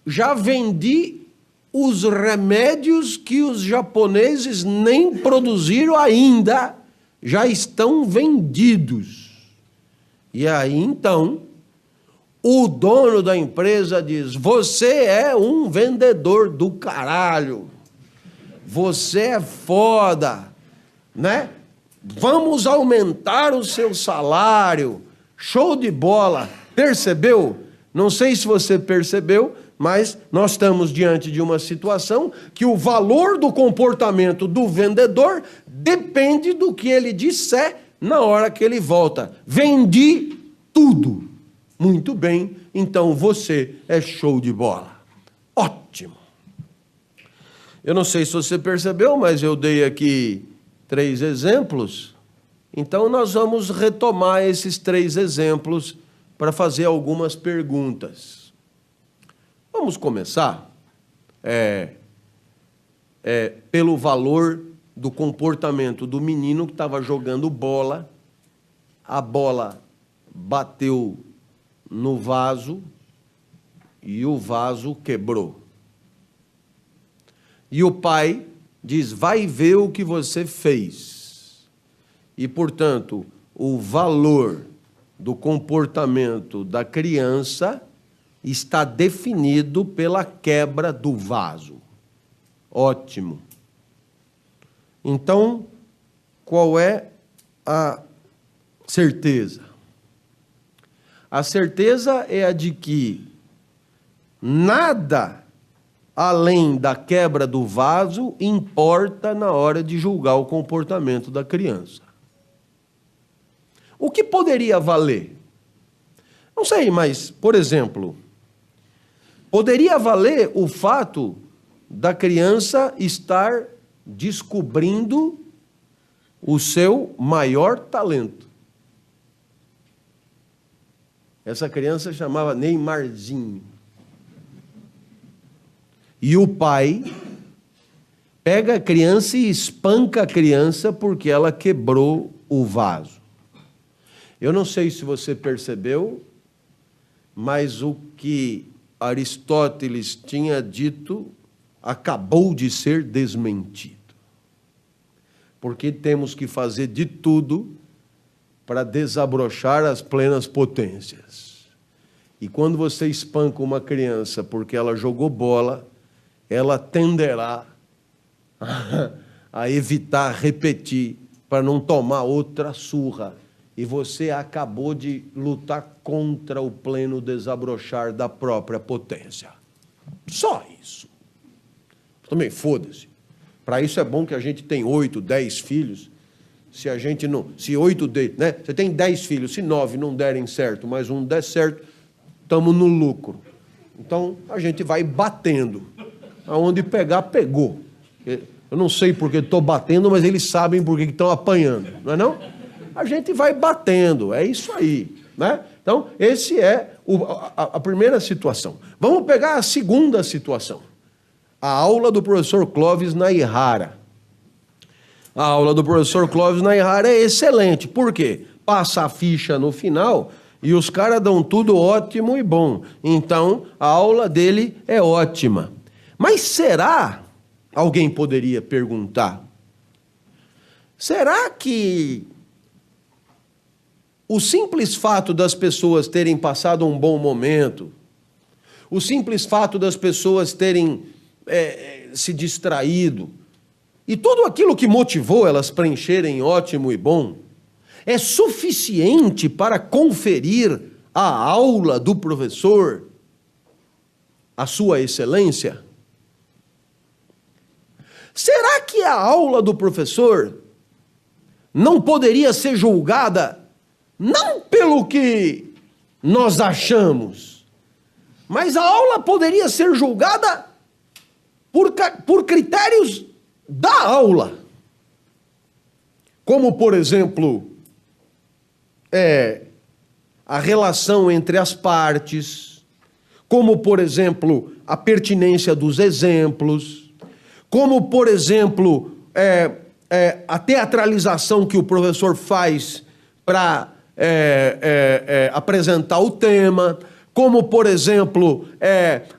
Já vendi os remédios que os japoneses nem produziram ainda, já estão vendidos. E aí, então, o dono da empresa diz: você é um vendedor do caralho. Você é foda, né? Vamos aumentar o seu salário. Show de bola. Percebeu? Não sei se você percebeu, mas nós estamos diante de uma situação que o valor do comportamento do vendedor depende do que ele disser na hora que ele volta. Vendi tudo. Muito bem, então você é show de bola. Ótimo. Eu não sei se você percebeu, mas eu dei aqui 3 exemplos. Então nós vamos retomar esses 3 exemplos para fazer algumas perguntas. Vamos começar pelo valor do comportamento do menino que estava jogando bola. A bola bateu no vaso e o vaso quebrou. E o pai diz: vai ver o que você fez. E, portanto, o valor do comportamento da criança está definido pela quebra do vaso. Ótimo. Então, qual é a certeza? A certeza é a de que nada além da quebra do vaso importa na hora de julgar o comportamento da criança. O que poderia valer? Não sei, mas, por exemplo, poderia valer o fato da criança estar descobrindo o seu maior talento. Essa criança chamava Neymarzinho. E o pai pega a criança e espanca a criança porque ela quebrou o vaso. Eu não sei se você percebeu, mas o que Aristóteles tinha dito acabou de ser desmentido. Porque temos que fazer de tudo para desabrochar as plenas potências. E quando você espanca uma criança porque ela jogou bola, ela tenderá a evitar repetir para não tomar outra surra e você acabou de lutar contra o pleno desabrochar da própria potência. Só isso. Também foda-se. Para isso é bom que a gente tem 8, 10 filhos. Se a gente não... Se 8 né? Você tem 10 filhos, se 9 não derem certo, mas um der certo, estamos no lucro. Então, a gente vai batendo. Aonde pegar, pegou. Eu não sei porque estou batendo, mas eles sabem porque estão apanhando, não é não? A gente vai batendo, é isso aí, né? Então, esse é a primeira situação. Vamos pegar a segunda situação. A aula do professor Clóvis Naihara. A aula do professor Clóvis Naihara é excelente. Por quê? Passa a ficha no final e os caras dão tudo ótimo e bom. Então, a aula dele é ótima. Mas será, alguém poderia perguntar, será que o simples fato das pessoas terem passado um bom momento, o simples fato das pessoas terem se distraído, e tudo aquilo que motivou elas preencherem ótimo e bom, é suficiente para conferir à aula do professor a sua excelência? Será que a aula do professor não poderia ser julgada não pelo que nós achamos, mas a aula poderia ser julgada por critérios da aula? Como, por exemplo, a relação entre as partes, como, por exemplo, a pertinência dos exemplos, como, por exemplo, a teatralização que o professor faz para apresentar o tema, como, por exemplo,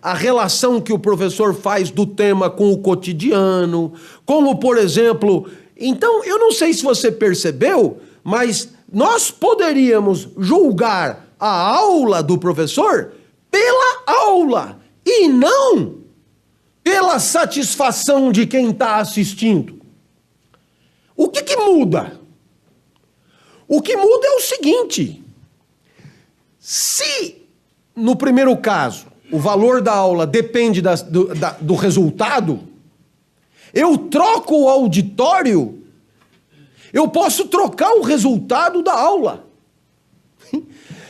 a relação que o professor faz do tema com o cotidiano, como, por exemplo... Então, eu não sei se você percebeu, mas nós poderíamos julgar a aula do professor pela aula e não pela satisfação de quem está assistindo. O que muda? O que muda é o seguinte: se no primeiro caso o valor da aula depende do resultado, eu troco o auditório, eu posso trocar o resultado da aula.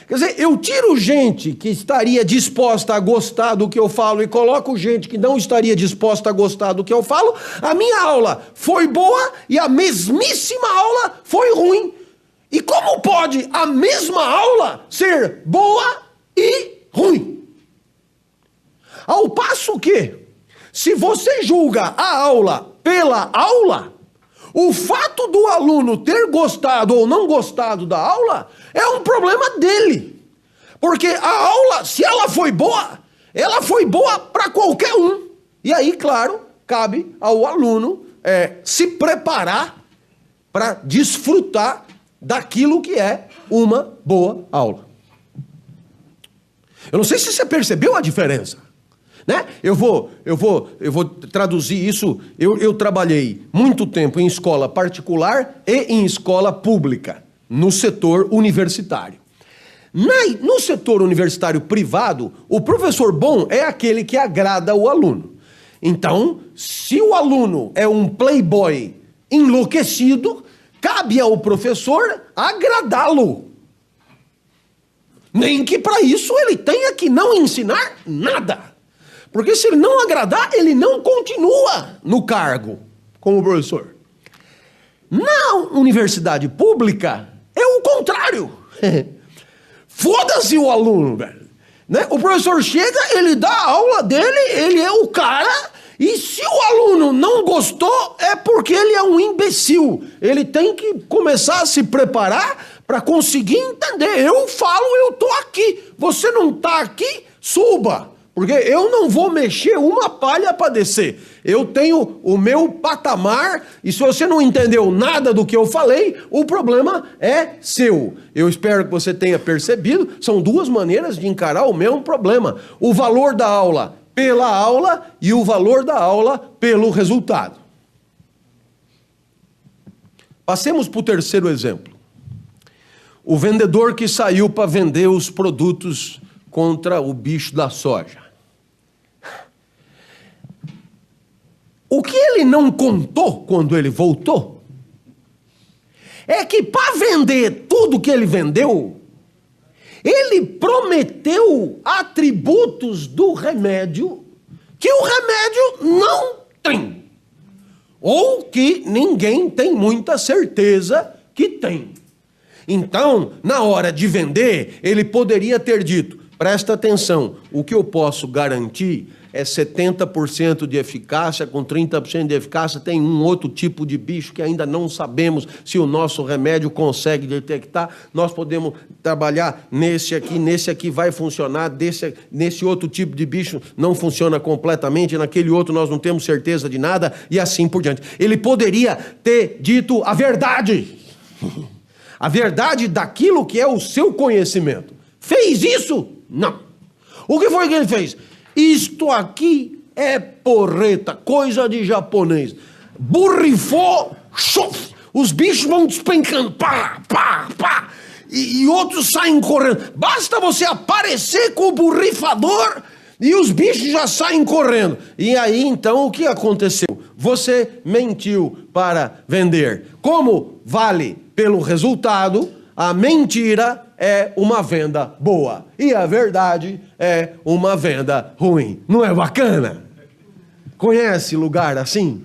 Quer dizer, eu tiro gente que estaria disposta a gostar do que eu falo e coloco gente que não estaria disposta a gostar do que eu falo, a minha aula foi boa e a mesmíssima aula foi ruim. E como pode a mesma aula ser boa e ruim? Ao passo que, se você julga a aula pela aula, o fato do aluno ter gostado ou não gostado da aula é um problema dele. Porque a aula, se ela foi boa para qualquer um. E aí, claro, cabe ao aluno se preparar para desfrutar daquilo que é uma boa aula. Eu não sei se você percebeu a diferença, né? Eu vou traduzir isso. Eu trabalhei muito tempo em escola particular e em escola pública, no setor universitário. No setor universitário privado, o professor bom é aquele que agrada o aluno. Então, se o aluno é um playboy enlouquecido, cabe ao professor agradá-lo. Nem que para isso ele tenha que não ensinar nada. Porque se ele não agradar, ele não continua no cargo como professor. Na universidade pública, é o contrário. Foda-se o aluno, velho. Né? O professor chega, ele dá a aula dele, ele é o cara... E se o aluno não gostou, é porque ele é um imbecil. Ele tem que começar a se preparar para conseguir entender. Eu falo, eu estou aqui. Você não está aqui? Suba. Porque eu não vou mexer uma palha para descer. Eu tenho o meu patamar e se você não entendeu nada do que eu falei, o problema é seu. Eu espero que você tenha percebido. São duas maneiras de encarar o mesmo problema. O valor da aula pela aula e o valor da aula pelo resultado. Passemos para o terceiro exemplo. o vendedor que saiu para vender os produtos contra o bicho da soja. O que ele não contou quando ele voltou é que para vender tudo que ele vendeu, ele prometeu atributos do remédio que o remédio não tem, ou que ninguém tem muita certeza que tem. Então, na hora de vender, ele poderia ter dito: presta atenção, o que eu posso garantir é 70% de eficácia, com 30% de eficácia tem um outro tipo de bicho que ainda não sabemos se o nosso remédio consegue detectar. Nós podemos trabalhar nesse aqui vai funcionar, nesse outro tipo de bicho não funciona completamente, naquele outro nós não temos certeza de nada, e assim por diante. Ele poderia ter dito a verdade. A verdade daquilo que é o seu conhecimento. Fez isso? Não. O que foi que ele fez? Isto aqui é porreta, coisa de japonês. Borrifou, chof, os bichos vão despencando, pá, pá, pá, e outros saem correndo. Basta você aparecer com o borrifador e os bichos já saem correndo. E aí, então, o que aconteceu? Você mentiu para vender. Como vale pelo resultado, a mentira é uma venda boa e a verdade é uma venda ruim. Não é bacana? Conhece lugar assim?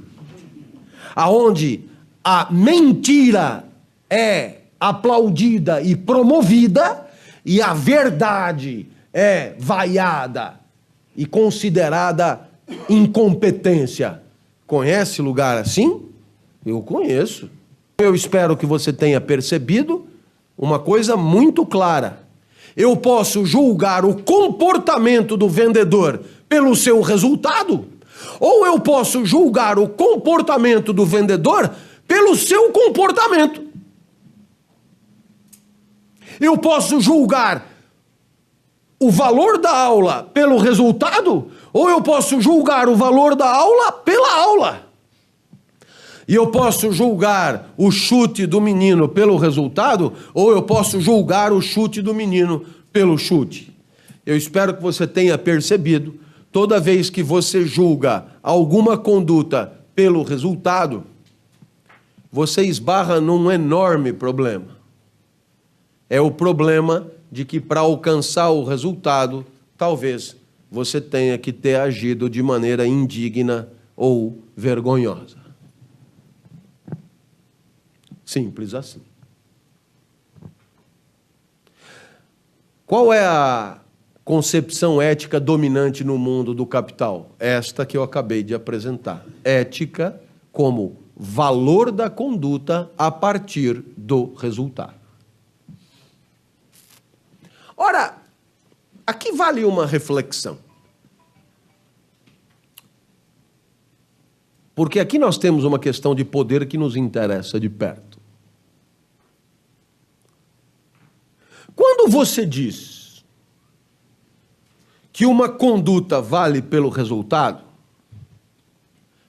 Aonde a mentira é aplaudida e promovida e a verdade é vaiada e considerada incompetência. Conhece lugar assim? Eu conheço. Eu espero que você tenha percebido uma coisa muito clara. Eu posso julgar o comportamento do vendedor pelo seu resultado, ou eu posso julgar o comportamento do vendedor pelo seu comportamento. Eu posso julgar o valor da aula pelo resultado, ou eu posso julgar o valor da aula pela aula. E eu posso julgar o chute do menino pelo resultado, ou eu posso julgar o chute do menino pelo chute. Eu espero que você tenha percebido, toda vez que você julga alguma conduta pelo resultado, você esbarra num enorme problema. É o problema de que, para alcançar o resultado, talvez você tenha que ter agido de maneira indigna ou vergonhosa. Simples assim. Qual é a concepção ética dominante no mundo do capital? Esta que eu acabei de apresentar. Ética como valor da conduta a partir do resultado. Ora, aqui vale uma reflexão. Porque aqui nós temos uma questão de poder que nos interessa de perto. Quando você diz que uma conduta vale pelo resultado,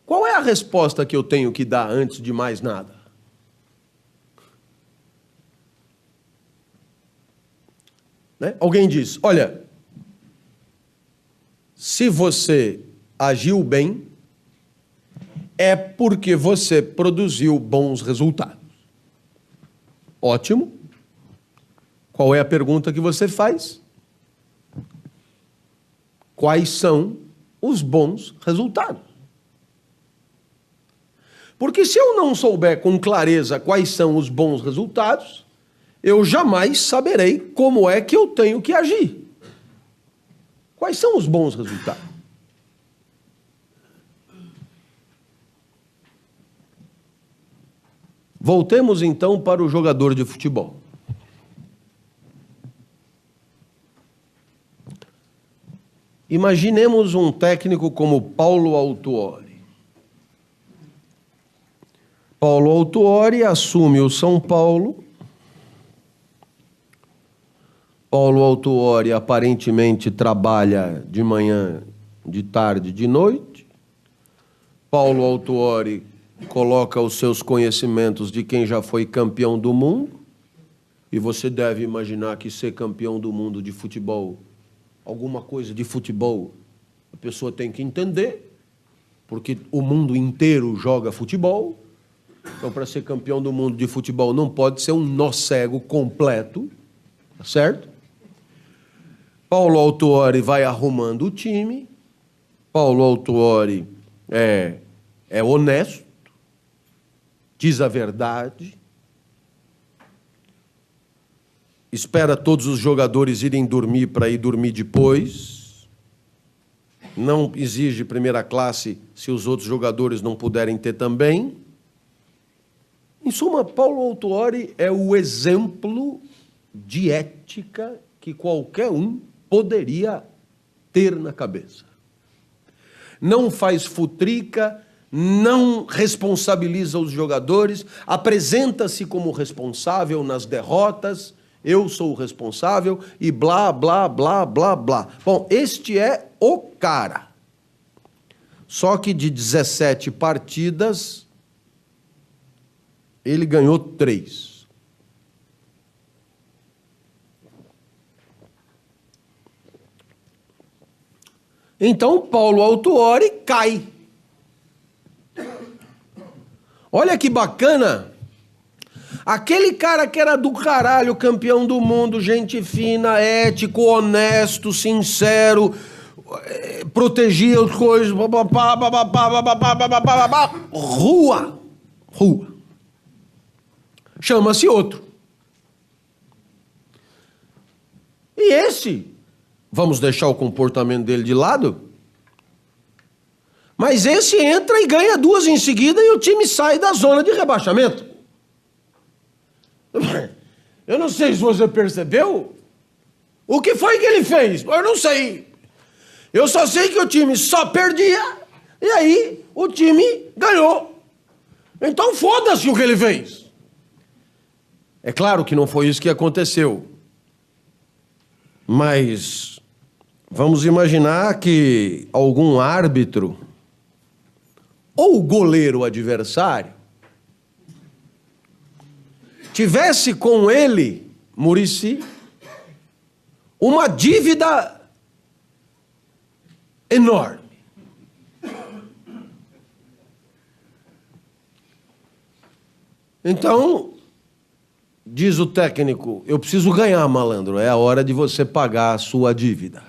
qual é a resposta que eu tenho que dar antes de mais nada? Né? Alguém diz: olha, se você agiu bem, é porque você produziu bons resultados. Ótimo. Qual é a pergunta que você faz? Quais são os bons resultados? Porque se eu não souber com clareza quais são os bons resultados, eu jamais saberei como é que eu tenho que agir. Quais são os bons resultados? Voltemos então para o jogador de futebol. Imaginemos um técnico como Paulo Autuori. Paulo Autuori assume o São Paulo. Paulo Autuori aparentemente trabalha de manhã, de tarde, de noite. Paulo Autuori coloca os seus conhecimentos de quem já foi campeão do mundo E você deve imaginar que ser campeão do mundo de futebol, alguma coisa de futebol, a pessoa tem que entender, porque o mundo inteiro joga futebol. Então, para ser campeão do mundo de futebol, não pode ser um nó cego completo, tá certo? Paulo Autuori vai arrumando o time. Paulo Autuori é honesto, diz a verdade, espera todos os jogadores irem dormir para ir dormir depois, não exige primeira classe se os outros jogadores não puderem ter também. Em suma, Paulo Autuori é o exemplo de ética que qualquer um poderia ter na cabeça. Não faz futrica, não responsabiliza os jogadores, apresenta-se como responsável nas derrotas, eu sou o responsável e blá, blá, blá, blá, blá. Bom, este é o cara. Só que de 17 partidas, ele ganhou 3. Então, Paulo Autuori cai. Olha que bacana. Aquele cara que era do caralho, campeão do mundo, gente fina, ético, honesto, sincero, protegia as coisas, rua. Chama-se outro. E esse, vamos deixar o comportamento dele de lado, mas esse entra e ganha 2 em seguida e o time sai da zona de rebaixamento. Eu não sei se você percebeu. O que foi que ele fez? Eu não sei. Eu só sei que o time só perdia e aí o time ganhou. Então foda-se o que ele fez. É claro que não foi isso que aconteceu. Mas vamos imaginar que algum árbitro ou goleiro adversário tivesse com ele, Muricy, uma dívida enorme. Então, diz o técnico, eu preciso ganhar, malandro, é a hora de você pagar a sua dívida.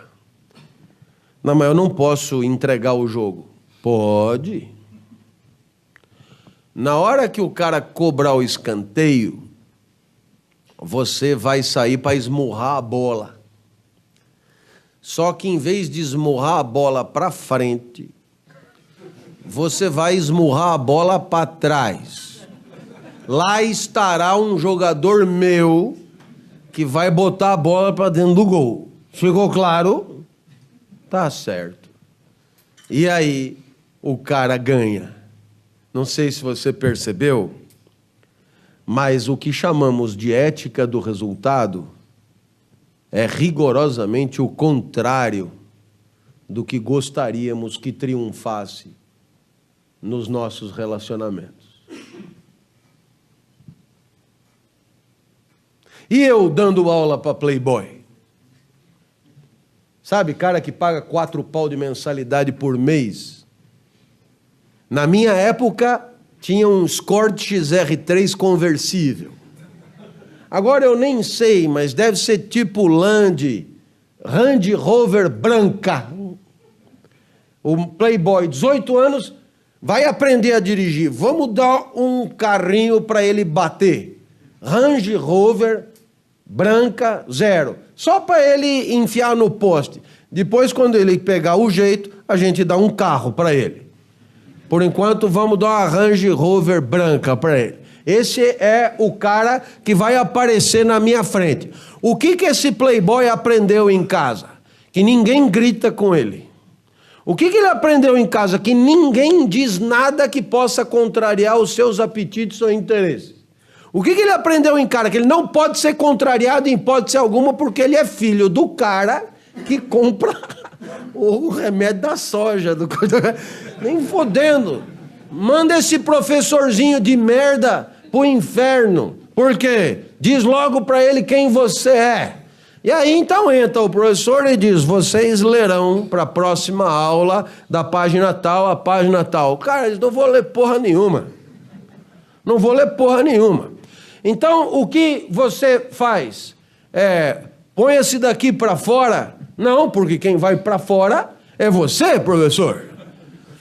Não, mas eu não posso entregar o jogo. Pode. Na hora que o cara cobrar o escanteio, você vai sair para esmurrar a bola. Só que em vez de esmurrar a bola para frente, você vai esmurrar a bola para trás. Lá estará um jogador meu que vai botar a bola para dentro do gol. Ficou claro? Tá certo. E aí, o cara ganha. Não sei se você percebeu, mas o que chamamos de ética do resultado é rigorosamente o contrário do que gostaríamos que triunfasse nos nossos relacionamentos. E eu dando aula para Playboy? Sabe, cara que paga 4 pau de mensalidade por mês? Na minha época, tinha um Escort XR3 conversível. Agora eu nem sei, mas deve ser tipo Land Rover branca. O Playboy, 18 anos, vai aprender a dirigir. Vamos dar um carrinho para ele bater. Range Rover branca, 0. Só para ele enfiar no poste. Depois, quando ele pegar o jeito, a gente dá um carro para ele. Por enquanto, vamos dar uma Range Rover branca para ele. Esse é o cara que vai aparecer na minha frente. O que esse Playboy aprendeu em casa? Que ninguém grita com ele. O que ele aprendeu em casa? Que ninguém diz nada que possa contrariar os seus apetites ou interesses. O que ele aprendeu em casa? Que ele não pode ser contrariado em hipótese alguma porque ele é filho do cara que compra o remédio da soja. Nem fodendo. Manda esse professorzinho de merda pro inferno. Por quê? Diz logo para ele quem você é. E aí então entra o professor e diz, vocês lerão para a próxima aula da página tal a página tal. Cara, eu não vou ler porra nenhuma. Não vou ler porra nenhuma. Então, o que você faz? Põe esse daqui para fora? Não, porque quem vai para fora é você, professor.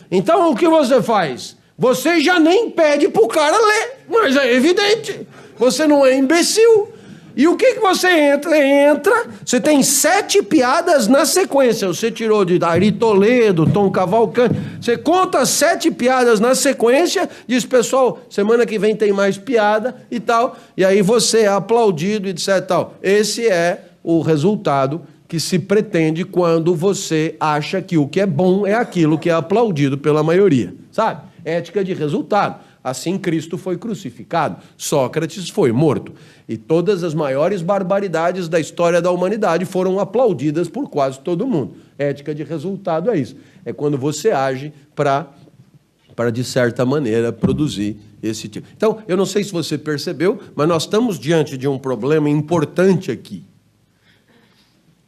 Então, o que você faz? Você já nem pede para o cara ler, mas é evidente. Você não é imbecil. E o que você entra, você tem 7 piadas na sequência. Você tirou de Ari Toledo, Tom Cavalcante. Você conta 7 piadas na sequência, diz, pessoal, semana que vem tem mais piada e tal. E aí você é aplaudido e etc. Tal. Esse é o resultado que se pretende quando você acha que o que é bom é aquilo que é aplaudido pela maioria. Sabe? Ética de resultado. Assim Cristo foi crucificado, Sócrates foi morto. E todas as maiores barbaridades da história da humanidade foram aplaudidas por quase todo mundo. Ética de resultado é isso. É quando você age para de certa maneira, produzir esse tipo. Então, eu não sei se você percebeu, mas nós estamos diante de um problema importante aqui.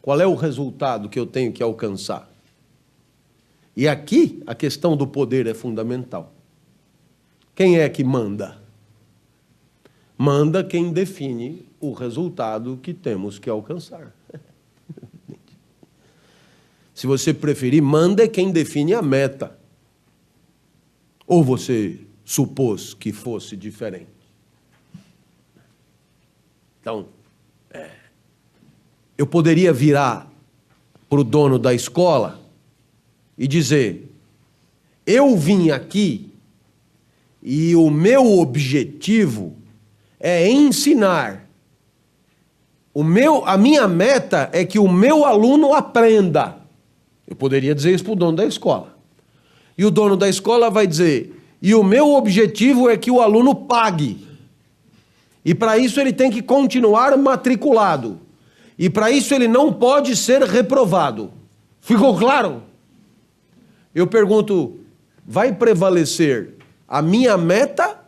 Qual é o resultado que eu tenho que alcançar? E aqui, a questão do poder é fundamental. Quem é que manda? Manda quem define o resultado que temos que alcançar. Se você preferir, manda quem define a meta. Ou você supôs que fosse diferente? Então, eu poderia virar para o dono da escola e dizer, eu vim aqui e o meu objetivo é ensinar. A minha meta é que o meu aluno aprenda. Eu poderia dizer isso para o dono da escola. E o dono da escola vai dizer, e o meu objetivo é que o aluno pague. E para isso ele tem que continuar matriculado. E para isso ele não pode ser reprovado. Ficou claro? Eu pergunto, vai prevalecer a minha meta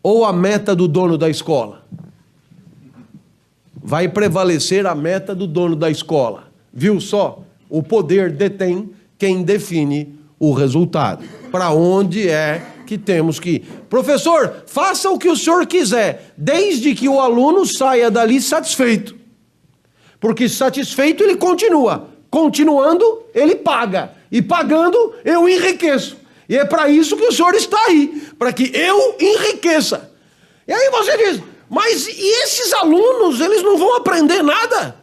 ou a meta do dono da escola? Vai prevalecer a meta do dono da escola. Viu só? O poder detém quem define o resultado. Para onde é que temos que ir? Professor, faça o que o senhor quiser, desde que o aluno saia dali satisfeito. Porque satisfeito ele continua. Continuando, ele paga. E pagando, eu enriqueço. E é para isso que o senhor está aí, para que eu enriqueça. E aí você diz, mas e esses alunos, eles não vão aprender nada?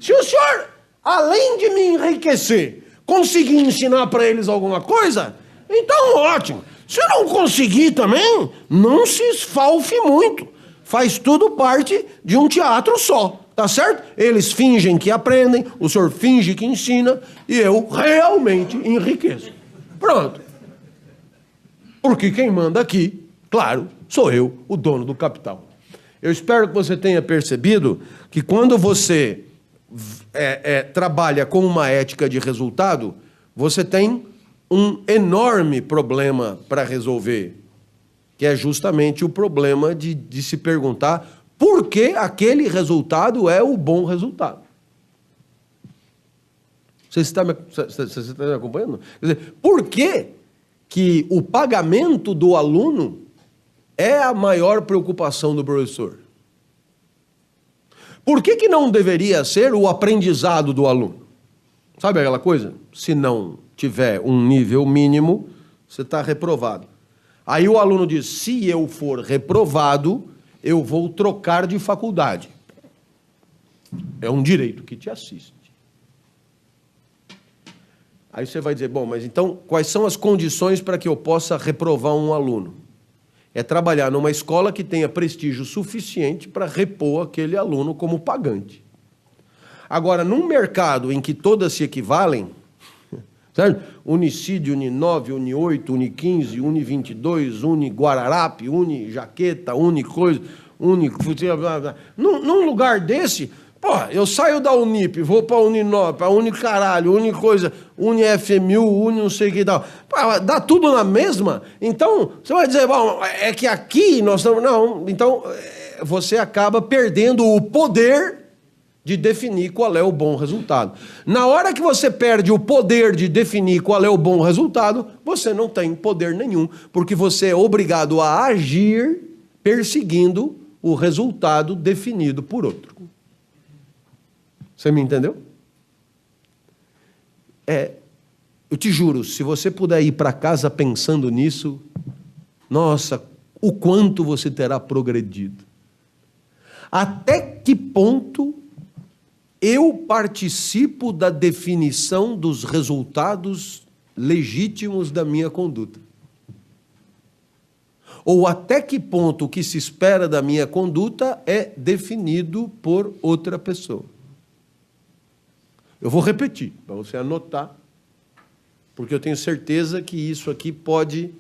Se o senhor, além de me enriquecer, conseguir ensinar para eles alguma coisa, então ótimo. Se não conseguir também, não se esfalfe muito. Faz tudo parte de um teatro só, tá certo? Eles fingem que aprendem, o senhor finge que ensina, e eu realmente enriqueço. Pronto. Porque quem manda aqui, claro, sou eu, o dono do capital. Eu espero que você tenha percebido que quando você trabalha com uma ética de resultado, você tem um enorme problema para resolver, que é justamente o problema de se perguntar por que aquele resultado é o bom resultado. Você está me acompanhando? Quer dizer, por que o pagamento do aluno é a maior preocupação do professor? Por que não deveria ser o aprendizado do aluno? Sabe aquela coisa? Se não tiver um nível mínimo, você está reprovado. Aí o aluno diz, se eu for reprovado, eu vou trocar de faculdade. É um direito que te assiste. Aí você vai dizer, bom, mas então quais são as condições para que eu possa reprovar um aluno? É trabalhar numa escola que tenha prestígio suficiente para repor aquele aluno como pagante. Agora, num mercado em que todas se equivalem, certo? Unicid, Uninove, Uni8, Uni15, Uni22, Uni-Guararapi, Uni-Jaqueta, Uni-Coisa, num lugar desse, pô, eu saio da Unip, vou para a Uninove, para a Unicaralho, Unicoisa, UniFMU, Uni não sei o que e tal. Pô, dá tudo na mesma? Então, você vai dizer, bom, é que aqui nós estamos... Não, então, você acaba perdendo o poder de definir qual é o bom resultado. Na hora que você perde o poder de definir qual é o bom resultado, você não tem poder nenhum, porque você é obrigado a agir perseguindo o resultado definido por outro. Você me entendeu? Eu te juro, se você puder ir para casa pensando nisso, nossa, o quanto você terá progredido. Até que ponto eu participo da definição dos resultados legítimos da minha conduta? Ou até que ponto o que se espera da minha conduta é definido por outra pessoa? Eu vou repetir, para você anotar, porque eu tenho certeza que isso aqui pode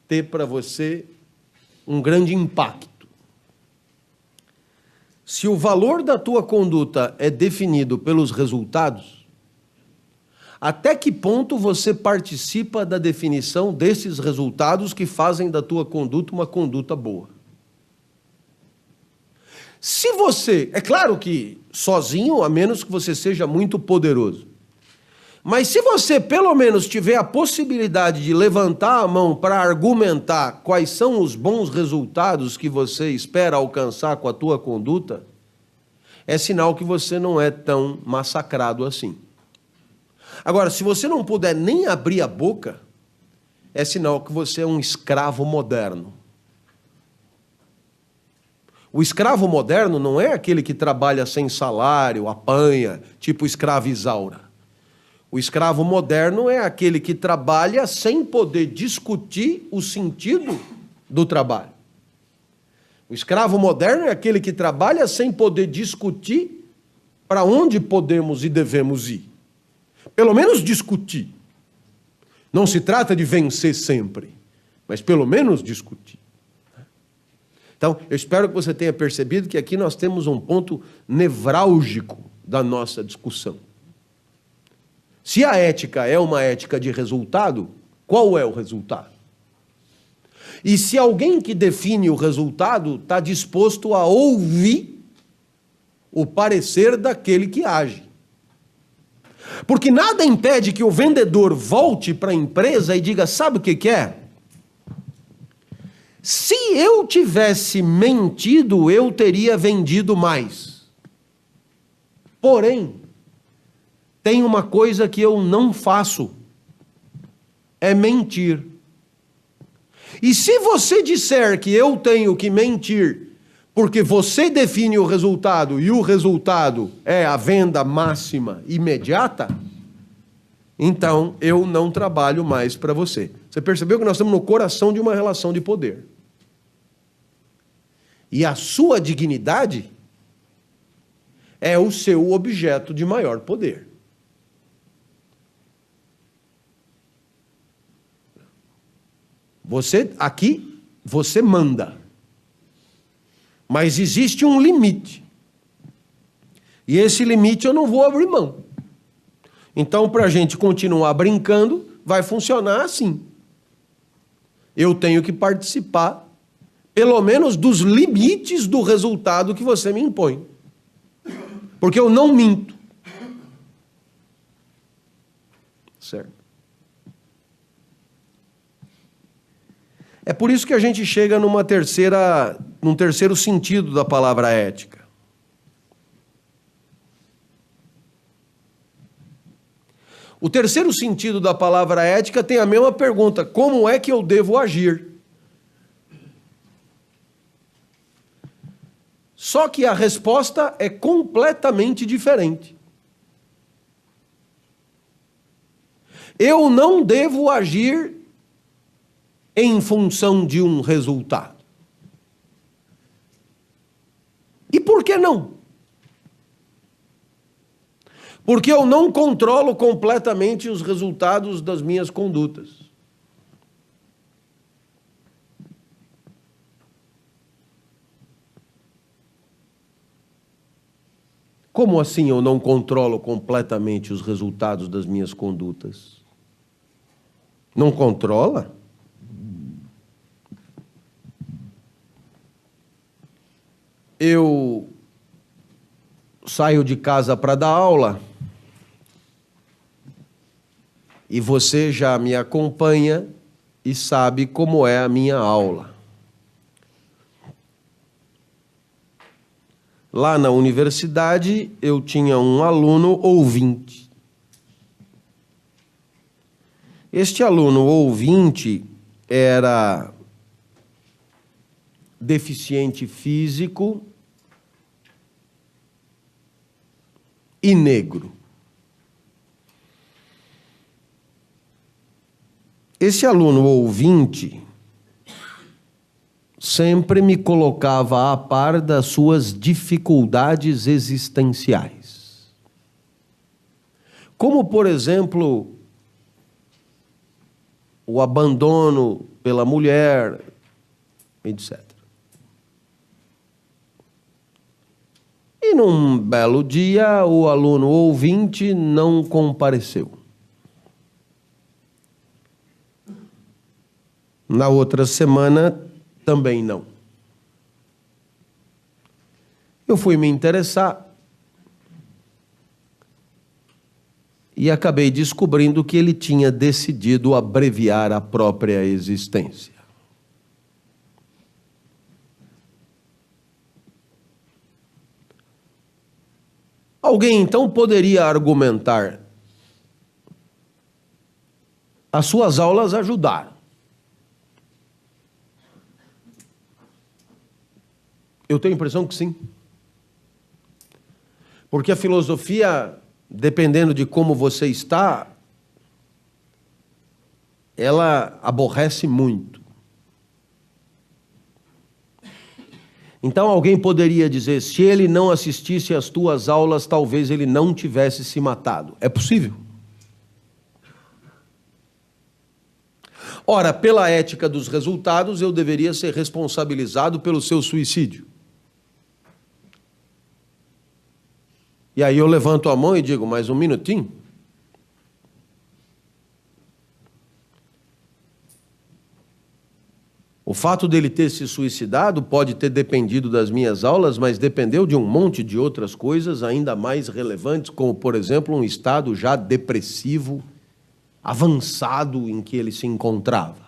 ter para você um grande impacto. Se o valor da tua conduta é definido pelos resultados, até que ponto você participa da definição desses resultados que fazem da tua conduta uma conduta boa? Se você, é claro que sozinho, a menos que você seja muito poderoso, mas se você pelo menos tiver a possibilidade de levantar a mão para argumentar quais são os bons resultados que você espera alcançar com a tua conduta, é sinal que você não é tão massacrado assim. Agora, se você não puder nem abrir a boca, é sinal que você é um escravo moderno. O escravo moderno não é aquele que trabalha sem salário, apanha, tipo escravo Isaura. O escravo moderno é aquele que trabalha sem poder discutir o sentido do trabalho. O escravo moderno é aquele que trabalha sem poder discutir para onde podemos e devemos ir. Pelo menos discutir. Não se trata de vencer sempre, mas pelo menos discutir. Então, eu espero que você tenha percebido que aqui nós temos um ponto nevrálgico da nossa discussão. Se a ética é uma ética de resultado, qual é o resultado? E se alguém que define o resultado está disposto a ouvir o parecer daquele que age. Porque nada impede que o vendedor volte para a empresa e diga, sabe o que é? Se eu tivesse mentido, eu teria vendido mais. Porém, tem uma coisa que eu não faço, é mentir. E se você disser que eu tenho que mentir, porque você define o resultado e o resultado é a venda máxima imediata, então eu não trabalho mais para você. Você percebeu que nós estamos no coração de uma relação de poder. E a sua dignidade é o seu objeto de maior poder. Você manda. Mas existe um limite. E esse limite eu não vou abrir mão. Então, para a gente continuar brincando, vai funcionar assim. Eu tenho que participar, pelo menos, dos limites do resultado que você me impõe. Porque eu não minto. Certo? É por isso que a gente chega num terceiro sentido da palavra ética. O terceiro sentido da palavra ética tem a mesma pergunta: como é que eu devo agir? Só que a resposta é completamente diferente. Eu não devo agir em função de um resultado. E por que não? Porque eu não controlo completamente os resultados das minhas condutas. Como assim eu não controlo completamente os resultados das minhas condutas? Não controla? eu saio de casa para dar aula e você já me acompanha e sabe como é a minha aula. Lá na universidade, eu tinha um aluno ouvinte. Este aluno ouvinte era deficiente físico e negro. Esse aluno ouvinte sempre me colocava a par das suas dificuldades existenciais. Como, por exemplo, o abandono pela mulher, etc. E num belo dia, o aluno ouvinte não compareceu. Na outra semana, também não. Eu fui me interessar e acabei descobrindo que ele tinha decidido abreviar a própria existência. Alguém então poderia argumentar: as suas aulas ajudaram. Eu tenho a impressão que sim. Porque a filosofia, dependendo de como você está, ela aborrece muito. Então alguém poderia dizer: se ele não assistisse às tuas aulas, talvez ele não tivesse se matado. É possível. Ora, pela ética dos resultados, eu deveria ser responsabilizado pelo seu suicídio. E aí eu levanto a mão e digo: mais um minutinho. O fato dele ter se suicidado pode ter dependido das minhas aulas, mas dependeu de um monte de outras coisas ainda mais relevantes, como, por exemplo, um estado já depressivo, avançado em que ele se encontrava.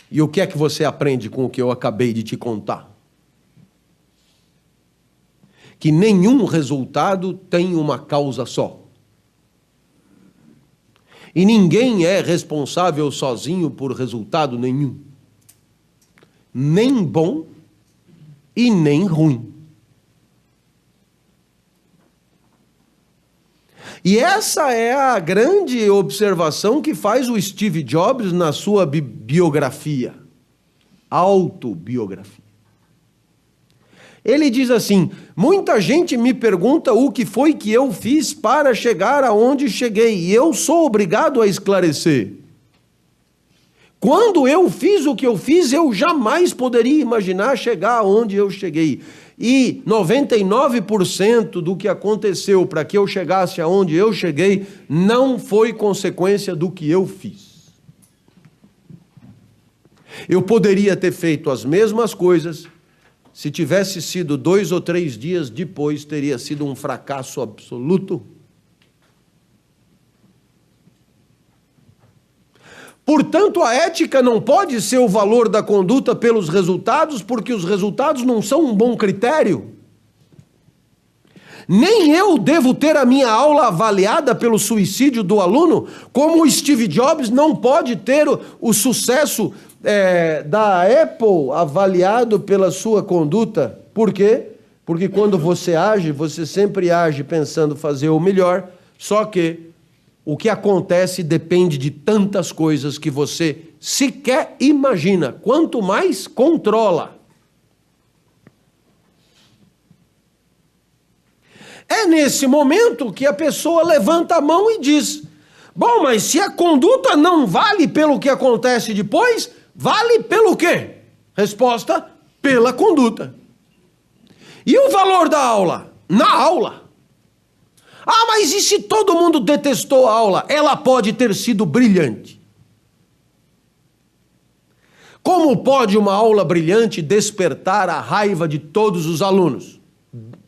E o que é que você aprende com o que eu acabei de te contar? Que nenhum resultado tem uma causa só. E ninguém é responsável sozinho por resultado nenhum. Nem bom e nem ruim. E essa é a grande observação que faz o Steve Jobs na sua biografia, autobiografia. Ele diz assim: muita gente me pergunta o que foi que eu fiz para chegar aonde cheguei, e eu sou obrigado a esclarecer. Quando eu fiz o que eu fiz, eu jamais poderia imaginar chegar aonde eu cheguei. E 99% do que aconteceu para que eu chegasse aonde eu cheguei não foi consequência do que eu fiz. Eu poderia ter feito as mesmas coisas. Se tivesse sido 2 ou 3 dias depois, teria sido um fracasso absoluto. Portanto, a ética não pode ser o valor da conduta pelos resultados, porque os resultados não são um bom critério. Nem eu devo ter a minha aula avaliada pelo suicídio do aluno, como o Steve Jobs não pode ter o sucesso da Apple avaliado pela sua conduta. Por quê? Porque quando você age, você sempre age pensando fazer o melhor, só que o que acontece depende de tantas coisas que você sequer imagina, quanto mais controla. É nesse momento que a pessoa levanta a mão e diz: bom, mas se a conduta não vale pelo que acontece depois, vale pelo quê? Resposta: pela conduta. E o valor da aula? Na aula. Ah, mas e se todo mundo detestou a aula? Ela pode ter sido brilhante. Como pode uma aula brilhante despertar a raiva de todos os alunos?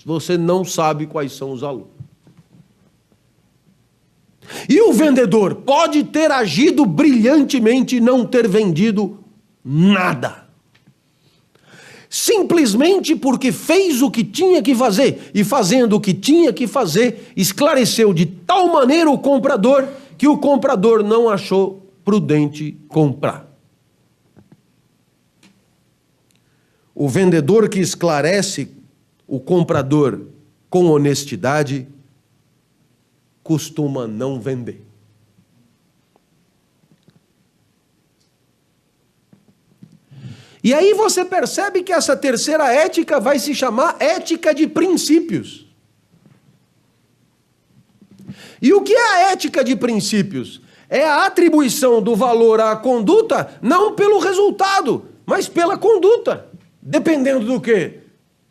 Você não sabe quais são os alunos. E o vendedor pode ter agido brilhantemente e não ter vendido nada. Simplesmente porque fez o que tinha que fazer, e fazendo o que tinha que fazer, esclareceu de tal maneira o comprador que o comprador não achou prudente comprar. O vendedor que esclarece o comprador com honestidade costuma não vender. E aí você percebe que essa terceira ética vai se chamar ética de princípios. E o que é a ética de princípios? É a atribuição do valor à conduta, não pelo resultado, mas pela conduta. Dependendo do quê?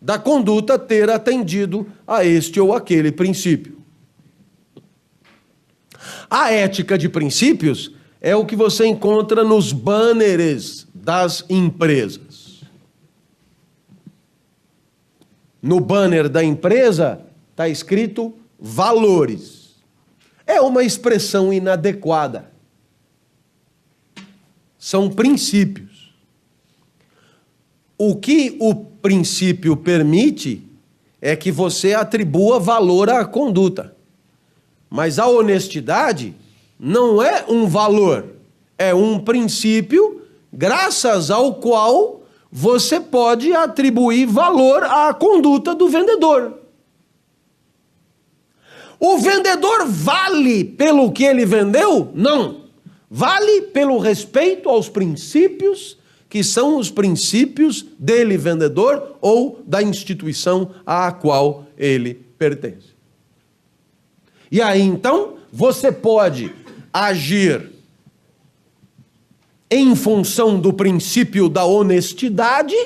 Da conduta ter atendido a este ou aquele princípio. A ética de princípios é o que você encontra nos banners das empresas. No banner da empresa está escrito valores. É uma expressão inadequada. São princípios. O que o princípio permite é que você atribua valor à conduta. Mas a honestidade não é um valor, é um princípio graças ao qual você pode atribuir valor à conduta do vendedor. O vendedor vale pelo que ele vendeu? Não. Vale pelo respeito aos princípios que são os princípios dele, vendedor, ou da instituição à qual ele pertence. E aí, então, você pode agir em função do princípio da honestidade,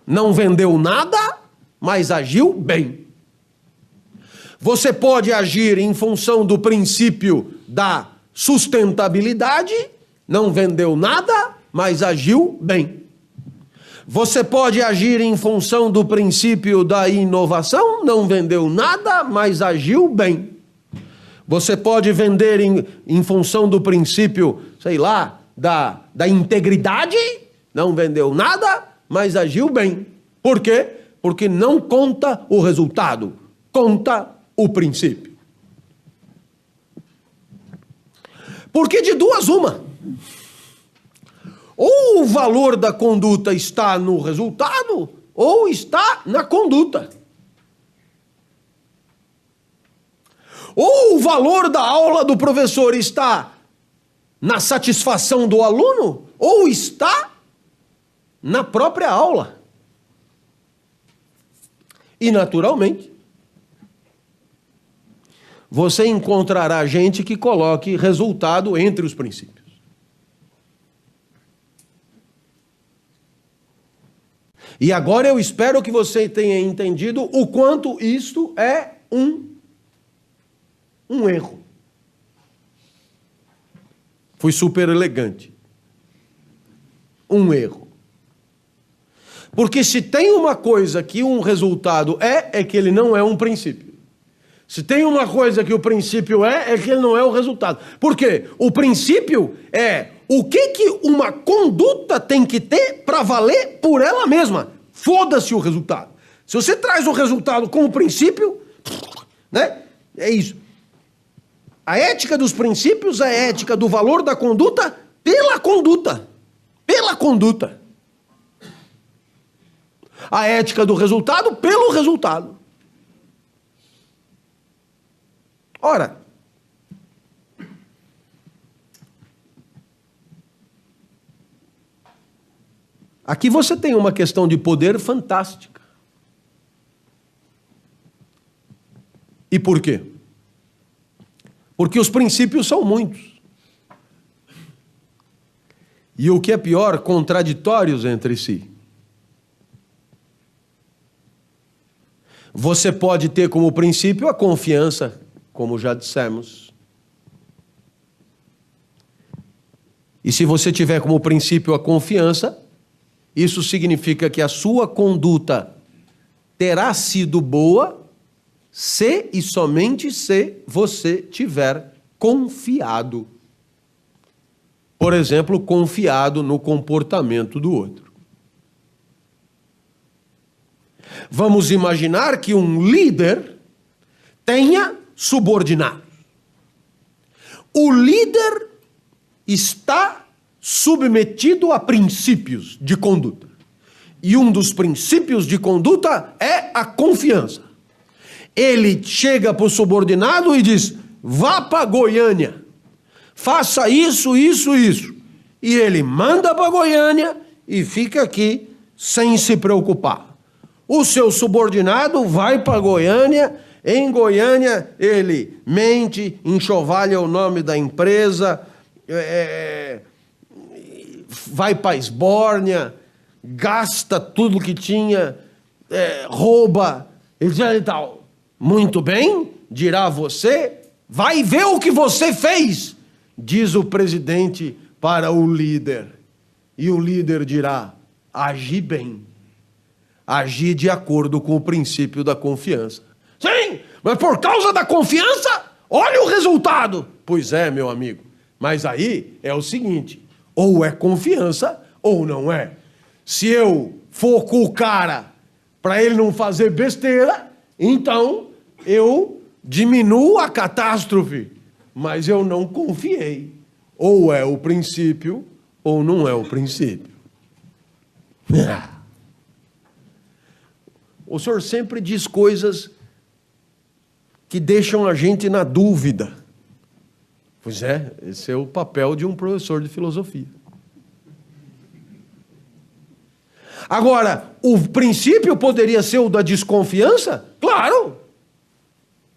não vendeu nada, mas agiu bem. Você pode agir em função do princípio da sustentabilidade, não vendeu nada, mas agiu bem. Você pode agir em função do princípio da inovação, não vendeu nada, mas agiu bem. Você pode vender em função do princípio, sei lá, da integridade, não vendeu nada, mas agiu bem. Por quê? Porque não conta o resultado, conta o princípio. Porque de duas uma. Ou o valor da conduta está no resultado, ou está na conduta. Ou o valor da aula do professor está na satisfação do aluno, ou está na própria aula. E, naturalmente, você encontrará gente que coloque resultado entre os princípios. E agora eu espero que você tenha entendido o quanto isto é um erro. Fui super elegante. Um erro. Porque se tem uma coisa que um resultado é que ele não é um princípio. Se tem uma coisa que o princípio é que ele não é o resultado. Por quê? O princípio é o que uma conduta tem que ter para valer por ela mesma. Foda-se o resultado. Se você traz o resultado como princípio, né? É isso. A ética dos princípios é a ética do valor da conduta pela conduta. Pela conduta. A ética do resultado pelo resultado. Ora, aqui você tem uma questão de poder fantástica. E por quê? Porque os princípios são muitos. E o que é pior, contraditórios entre si. Você pode ter como princípio a confiança, como já dissemos. E se você tiver como princípio a confiança, isso significa que a sua conduta terá sido boa se e somente se você tiver confiado. Por exemplo, confiado no comportamento do outro. Vamos imaginar que um líder tenha subordinados. O líder está submetido a princípios de conduta. E um dos princípios de conduta é a confiança. Ele chega para o subordinado e diz: vá para Goiânia, faça isso, isso, isso. E ele manda para Goiânia e fica aqui sem se preocupar. O seu subordinado vai para Goiânia, em Goiânia ele mente, enxovalha o nome da empresa, vai para Esbórnia, gasta tudo que tinha, rouba, e tal. Muito bem, dirá você, vai ver o que você fez, diz o presidente para o líder. E o líder dirá: agi bem, agi de acordo com o princípio da confiança. Sim, mas por causa da confiança, olha o resultado. Pois é, meu amigo, mas aí é o seguinte, ou é confiança ou não é. Se eu for com o cara para ele não fazer besteira, então eu diminuo a catástrofe, mas eu não confiei. Ou é o princípio ou não é o princípio. O senhor sempre diz coisas que deixam a gente na dúvida. Pois é, esse é o papel de um professor de filosofia. Agora, o princípio poderia ser o da desconfiança? Claro!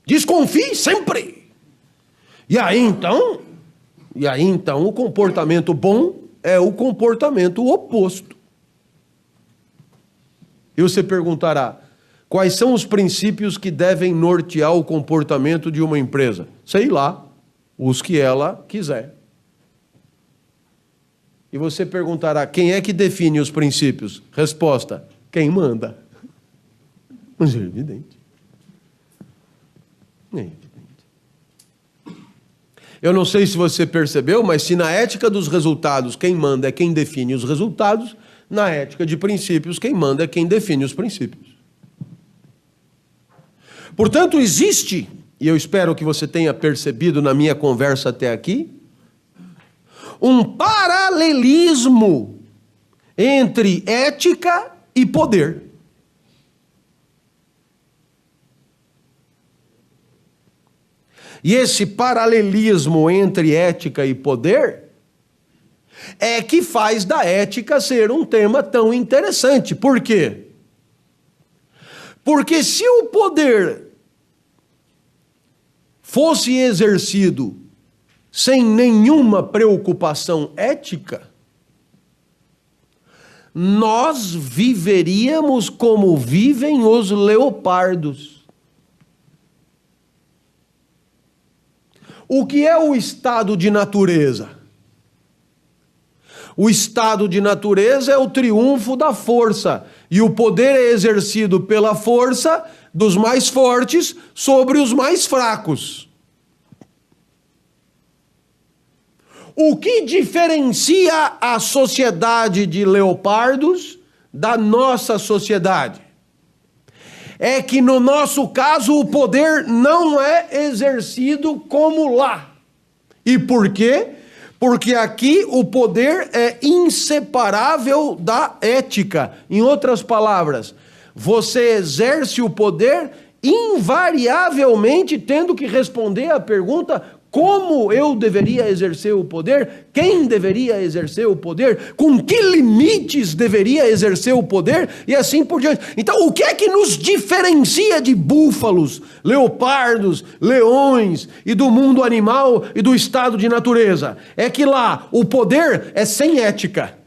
Desconfie sempre! E aí então o comportamento bom é o comportamento oposto. E você perguntará: quais são os princípios que devem nortear o comportamento de uma empresa? Sei lá, os que ela quiser. E você perguntará: quem é que define os princípios? Resposta: quem manda. Mas é evidente. É evidente. Eu não sei se você percebeu, mas se na ética dos resultados quem manda é quem define os resultados, na ética de princípios quem manda é quem define os princípios. Portanto, existe, e eu espero que você tenha percebido na minha conversa até aqui, um paralelismo entre ética e poder. E esse paralelismo entre ética e poder é que faz da ética ser um tema tão interessante. Por quê? Porque se o poder fosse exercido sem nenhuma preocupação ética, nós viveríamos como vivem os leopardos. O que é o estado de natureza? O estado de natureza é o triunfo da força, e o poder é exercido pela força dos mais fortes sobre os mais fracos. O que diferencia a sociedade de leopardos da nossa sociedade? É que no nosso caso o poder não é exercido como lá. E por quê? Porque aqui o poder é inseparável da ética. Em outras palavras, você exerce o poder invariavelmente tendo que responder à pergunta: como eu deveria exercer o poder? Quem deveria exercer o poder? Com que limites deveria exercer o poder? E assim por diante. Então, o que é que nos diferencia de búfalos, leopardos, leões e do mundo animal e do estado de natureza? É que lá o poder é sem ética.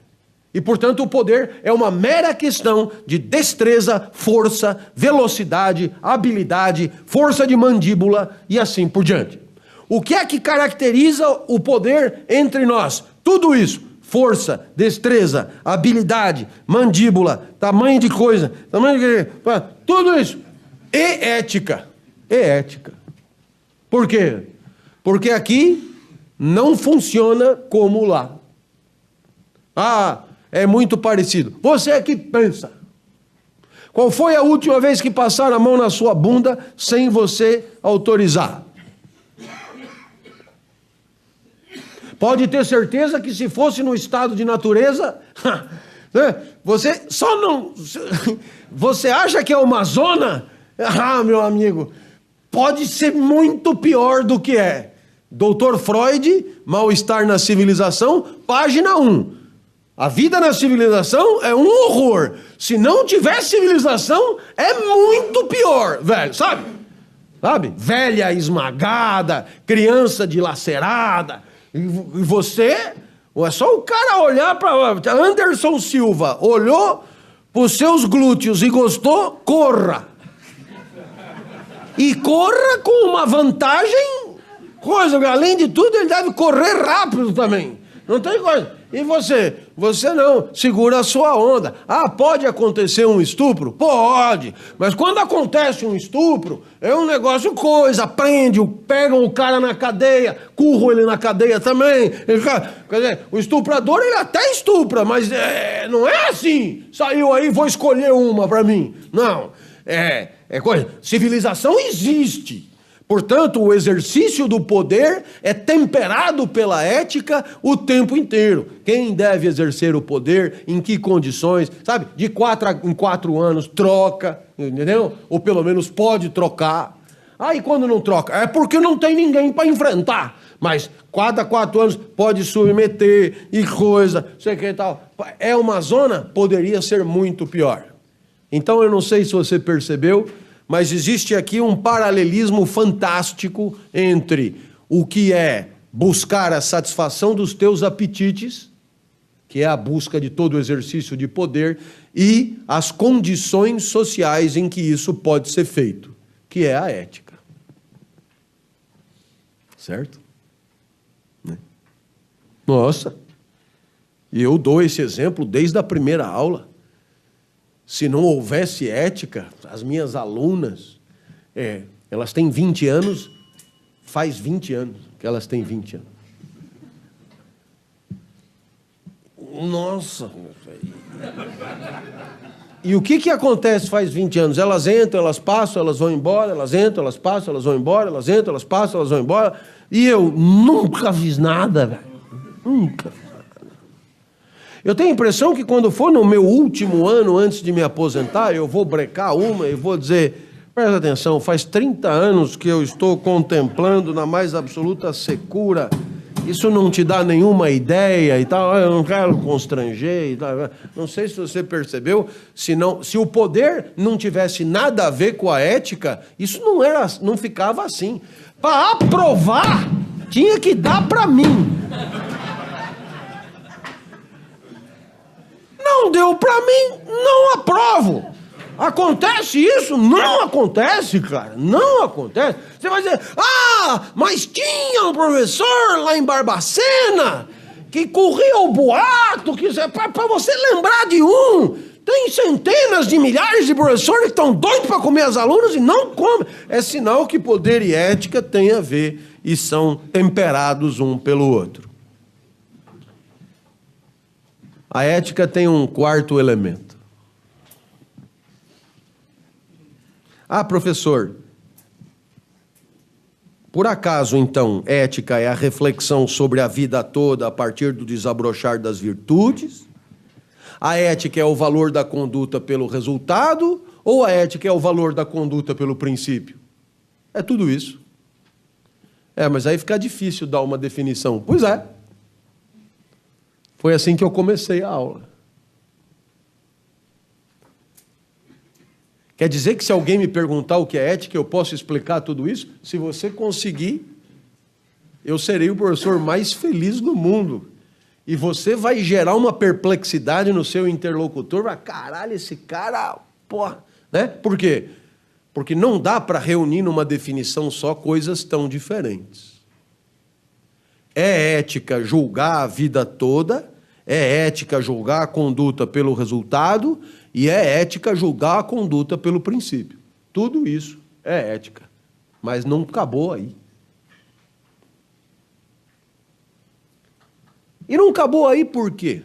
E, portanto, o poder é uma mera questão de destreza, força, velocidade, habilidade, força de mandíbula e assim por diante. O que é que caracteriza o poder entre nós? Tudo isso, força, destreza, habilidade, mandíbula, tamanho de coisa, tudo isso. E ética. E ética. Por quê? Porque aqui não funciona como lá. Ah, é muito parecido. Você é que pensa. Qual foi a última vez que passaram a mão na sua bunda sem você autorizar? Pode ter certeza que se fosse no estado de natureza, você só não... Você acha que é uma zona? Ah, meu amigo, pode ser muito pior do que é. Dr. Freud, Mal-Estar na Civilização, página 1. A vida na civilização é um horror. Se não tiver civilização, é muito pior, velho, sabe? Velha esmagada, criança dilacerada. E você, é só o cara olhar para Anderson Silva, olhou para os seus glúteos e gostou, corra. E corra com uma vantagem, além de tudo, ele deve correr rápido também. Não tem coisa. E você? Você não, segura a sua onda. Ah, pode acontecer um estupro? Pode. Mas quando acontece um estupro, é um negócio pegam o cara na cadeia, curram ele na cadeia também. Quer dizer, o estuprador, ele até estupra, mas não é assim. Saiu aí, vou escolher uma pra mim. Não, é coisa. Civilização existe. Portanto, o exercício do poder é temperado pela ética o tempo inteiro. Quem deve exercer o poder, em que condições, sabe? De 4 em 4 anos, troca, entendeu? Ou pelo menos pode trocar. Aí quando não troca, é porque não tem ninguém para enfrentar. Mas cada 4 anos pode submeter e coisa, sei que e tal. É uma zona, poderia ser muito pior. Então eu não sei se você percebeu, mas existe aqui um paralelismo fantástico entre o que é buscar a satisfação dos teus apetites, que é a busca de todo o exercício de poder, e as condições sociais em que isso pode ser feito, que é a ética. Certo? Nossa, e eu dou esse exemplo desde a primeira aula. Se não houvesse ética, as minhas alunas, elas têm 20 anos, faz 20 anos que elas têm 20 anos. Nossa! E o que acontece faz 20 anos? Elas entram, elas passam, elas vão embora, elas entram, elas passam, elas vão embora, elas entram, elas passam, elas vão embora. E eu nunca fiz nada, velho. Nunca. Eu tenho a impressão que quando for no meu último ano, antes de me aposentar, eu vou brecar uma e vou dizer, presta atenção, faz 30 anos que eu estou contemplando na mais absoluta secura, isso não te dá nenhuma ideia e tal, eu não quero constranger e tal. Não sei se você percebeu, se o poder não tivesse nada a ver com a ética, isso não ficava assim. Para aprovar, tinha que dar para mim. Não deu para mim, não aprovo. Acontece isso? Não acontece, cara. Não acontece. Você vai dizer, mas tinha um professor lá em Barbacena que corria o boato, para você lembrar de um. Tem centenas de milhares de professores que estão doidos para comer as alunas e não comem. É sinal que poder e ética têm a ver e são temperados um pelo outro. A ética tem um quarto elemento. Professor, por acaso, então, ética é a reflexão sobre a vida toda a partir do desabrochar das virtudes? A ética é o valor da conduta pelo resultado? Ou a ética é o valor da conduta pelo princípio? É tudo isso. Mas aí fica difícil dar uma definição. Pois é. Foi assim que eu comecei a aula. Quer dizer que se alguém me perguntar o que é ética, eu posso explicar tudo isso? Se você conseguir, eu serei o professor mais feliz do mundo. E você vai gerar uma perplexidade no seu interlocutor. Vai, caralho, esse cara, porra, né? Por quê? Porque não dá para reunir numa definição só coisas tão diferentes. É ética julgar a vida toda, é ética julgar a conduta pelo resultado e é ética julgar a conduta pelo princípio. Tudo isso é ética, mas não acabou aí. E não acabou aí por quê?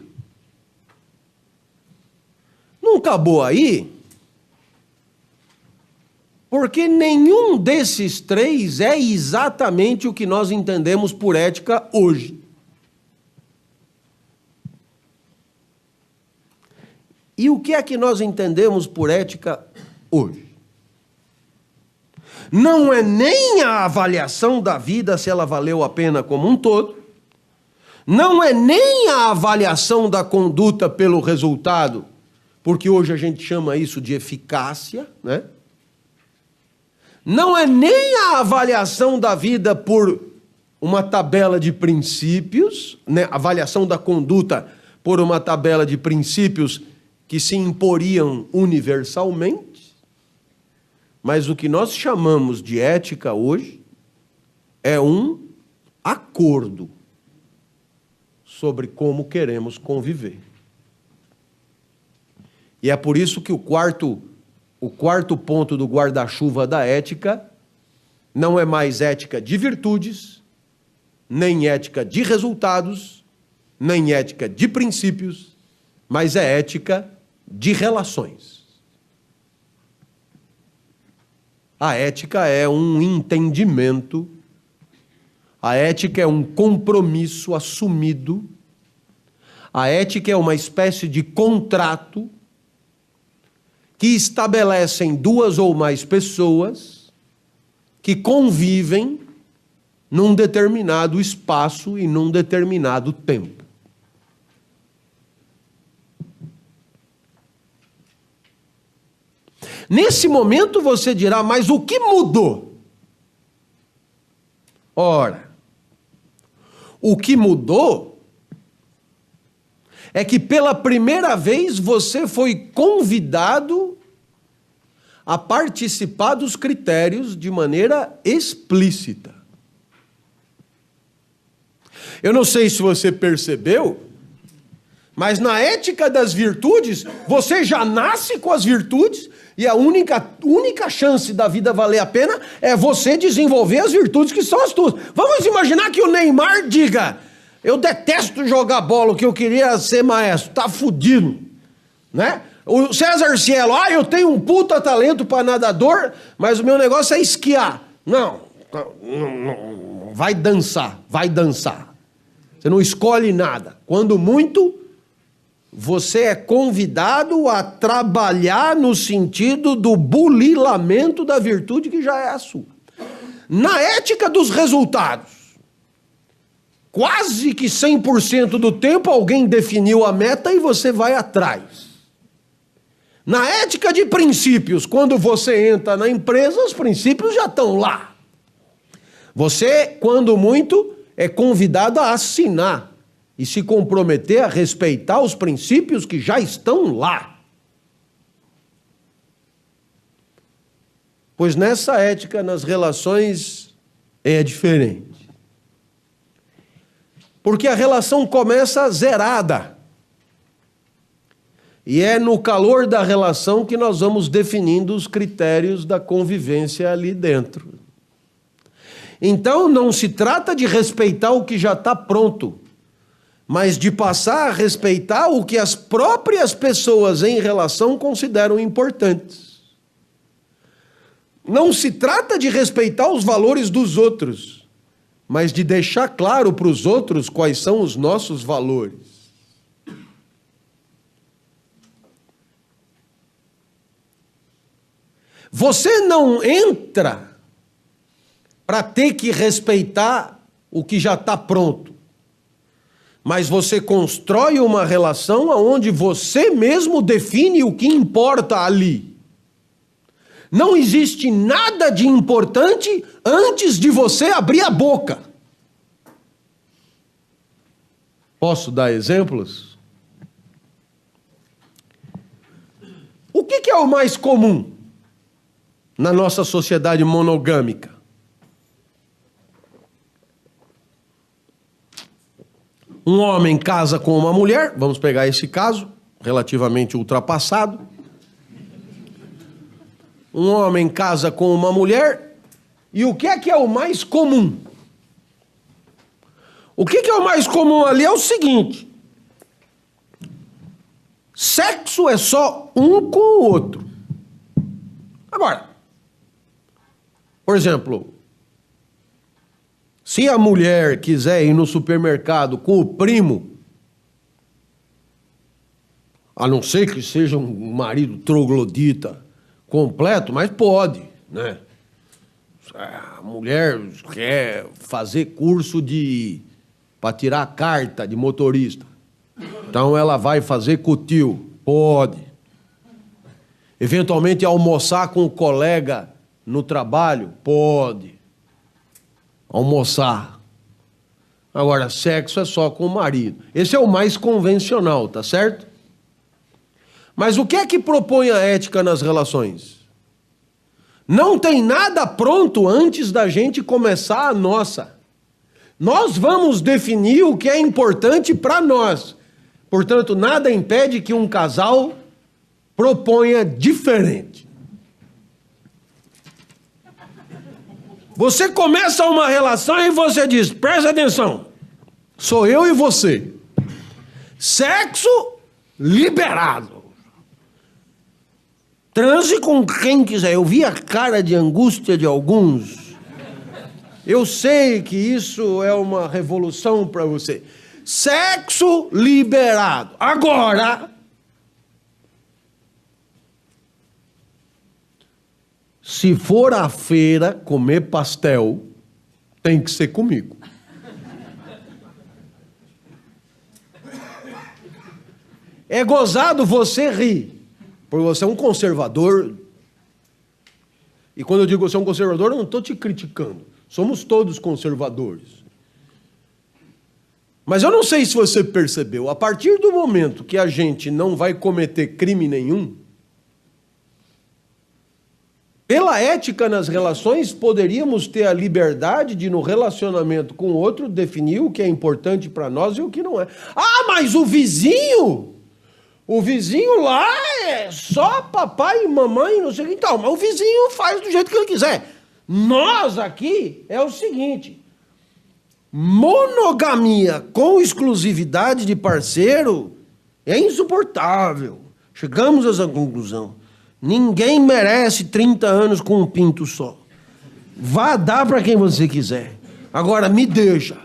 Não acabou aí porque nenhum desses três é exatamente o que nós entendemos por ética hoje. E o que é que nós entendemos por ética hoje? Não é nem a avaliação da vida se ela valeu a pena como um todo, não é nem a avaliação da conduta pelo resultado, porque hoje a gente chama isso de eficácia, né? Não é nem a avaliação da vida por uma tabela de princípios, né? Avaliação da conduta por uma tabela de princípios que se imporiam universalmente, mas o que nós chamamos de ética hoje é um acordo sobre como queremos conviver. E é por isso que o quarto ponto do guarda-chuva da ética não é mais ética de virtudes, nem ética de resultados, nem ética de princípios, mas é ética de relações. A ética é um entendimento, a ética é um compromisso assumido, a ética é uma espécie de contrato que estabelecem duas ou mais pessoas que convivem num determinado espaço e num determinado tempo. Nesse momento você dirá, mas o que mudou? Ora, o que mudou é que pela primeira vez você foi convidado a participar dos critérios de maneira explícita. Eu não sei se você percebeu, mas na ética das virtudes, você já nasce com as virtudes e a única chance da vida valer a pena é você desenvolver as virtudes que são as tuas. Vamos imaginar que o Neymar diga, eu detesto jogar bola, o que eu queria ser maestro, tá fudido, né? O César Cielo, eu tenho um puta talento para nadador, mas o meu negócio é esquiar. Não, vai dançar. Você não escolhe nada. Quando muito, você é convidado a trabalhar no sentido do burilamento da virtude que já é a sua. Na ética dos resultados, quase que 100% do tempo alguém definiu a meta e você vai atrás. Na ética de princípios, quando você entra na empresa, os princípios já estão lá. Você, quando muito, é convidado a assinar e se comprometer a respeitar os princípios que já estão lá. Pois nessa ética, nas relações, é diferente. Porque a relação começa zerada. E é no calor da relação que nós vamos definindo os critérios da convivência ali dentro. Então, não se trata de respeitar o que já está pronto, mas de passar a respeitar o que as próprias pessoas em relação consideram importantes. Não se trata de respeitar os valores dos outros, mas de deixar claro para os outros quais são os nossos valores. Você não entra para ter que respeitar o que já está pronto. Mas você constrói uma relação onde você mesmo define o que importa ali. Não existe nada de importante antes de você abrir a boca. Posso dar exemplos? O que é o mais comum na nossa sociedade monogâmica? Um homem casa com uma mulher, vamos pegar esse caso, relativamente ultrapassado. Um homem casa com uma mulher, e o que é o mais comum? O que é o mais comum ali é o seguinte: sexo é só um com o outro. Agora, por exemplo, se a mulher quiser ir no supermercado com o primo, a não ser que seja um marido troglodita completo, mas pode, né? A mulher quer fazer curso para tirar carta de motorista. Então ela vai fazer com o tio. Pode. Eventualmente almoçar com o colega no trabalho. Pode. Almoçar. Agora, sexo é só com o marido. Esse é o mais convencional, tá certo? Mas o que é que propõe a ética nas relações? Não tem nada pronto antes da gente começar a nossa. Nós vamos definir o que é importante para nós. Portanto, nada impede que um casal proponha diferente. Você começa uma relação e você diz, presta atenção, sou eu e você. Sexo liberado. Transe com quem quiser. Eu vi a cara de angústia de alguns. Eu sei que isso é uma revolução para você. Sexo liberado. Agora, se for à feira comer pastel, tem que ser comigo. É gozado você rir. Porque você é um conservador. E quando eu digo que você é um conservador, eu não estou te criticando. Somos todos conservadores. Mas eu não sei se você percebeu, a partir do momento que a gente não vai cometer crime nenhum, pela ética nas relações, poderíamos ter a liberdade de, no relacionamento com o outro, definir o que é importante para nós e o que não é. Ah, mas o vizinho lá é só papai e mamãe, não sei o que. Então, mas o vizinho faz do jeito que ele quiser. Nós aqui é o seguinte: monogamia com exclusividade de parceiro é insuportável. Chegamos a essa conclusão. Ninguém merece 30 anos com um pinto só. Vá dar para quem você quiser. Agora, me deixa.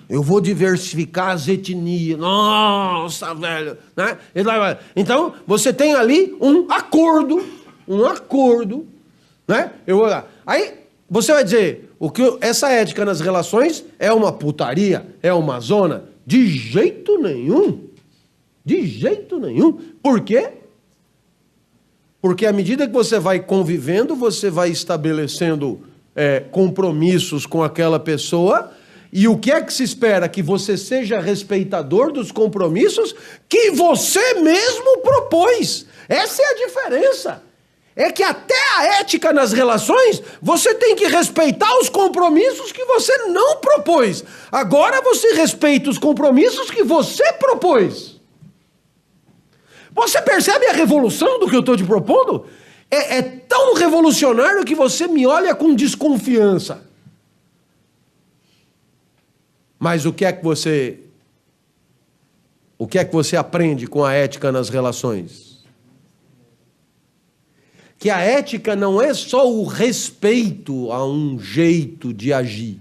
Eu vou diversificar as etnias. Nossa, velho. Né? Então, você tem ali um acordo. Né? Eu vou lá. Aí, você vai dizer, essa ética nas relações é uma putaria? É uma zona? De jeito nenhum. Por quê? Porque à medida que você vai convivendo, você vai estabelecendo compromissos com aquela pessoa. E o que é que se espera? Que você seja respeitador dos compromissos que você mesmo propôs. Essa é a diferença. É que até a ética nas relações, você tem que respeitar os compromissos que você não propôs. Agora você respeita os compromissos que você propôs. Você percebe a revolução do que eu estou te propondo? É tão revolucionário que você me olha com desconfiança. Mas o que é que você aprende com a ética nas relações? Que a ética não é só o respeito a um jeito de agir,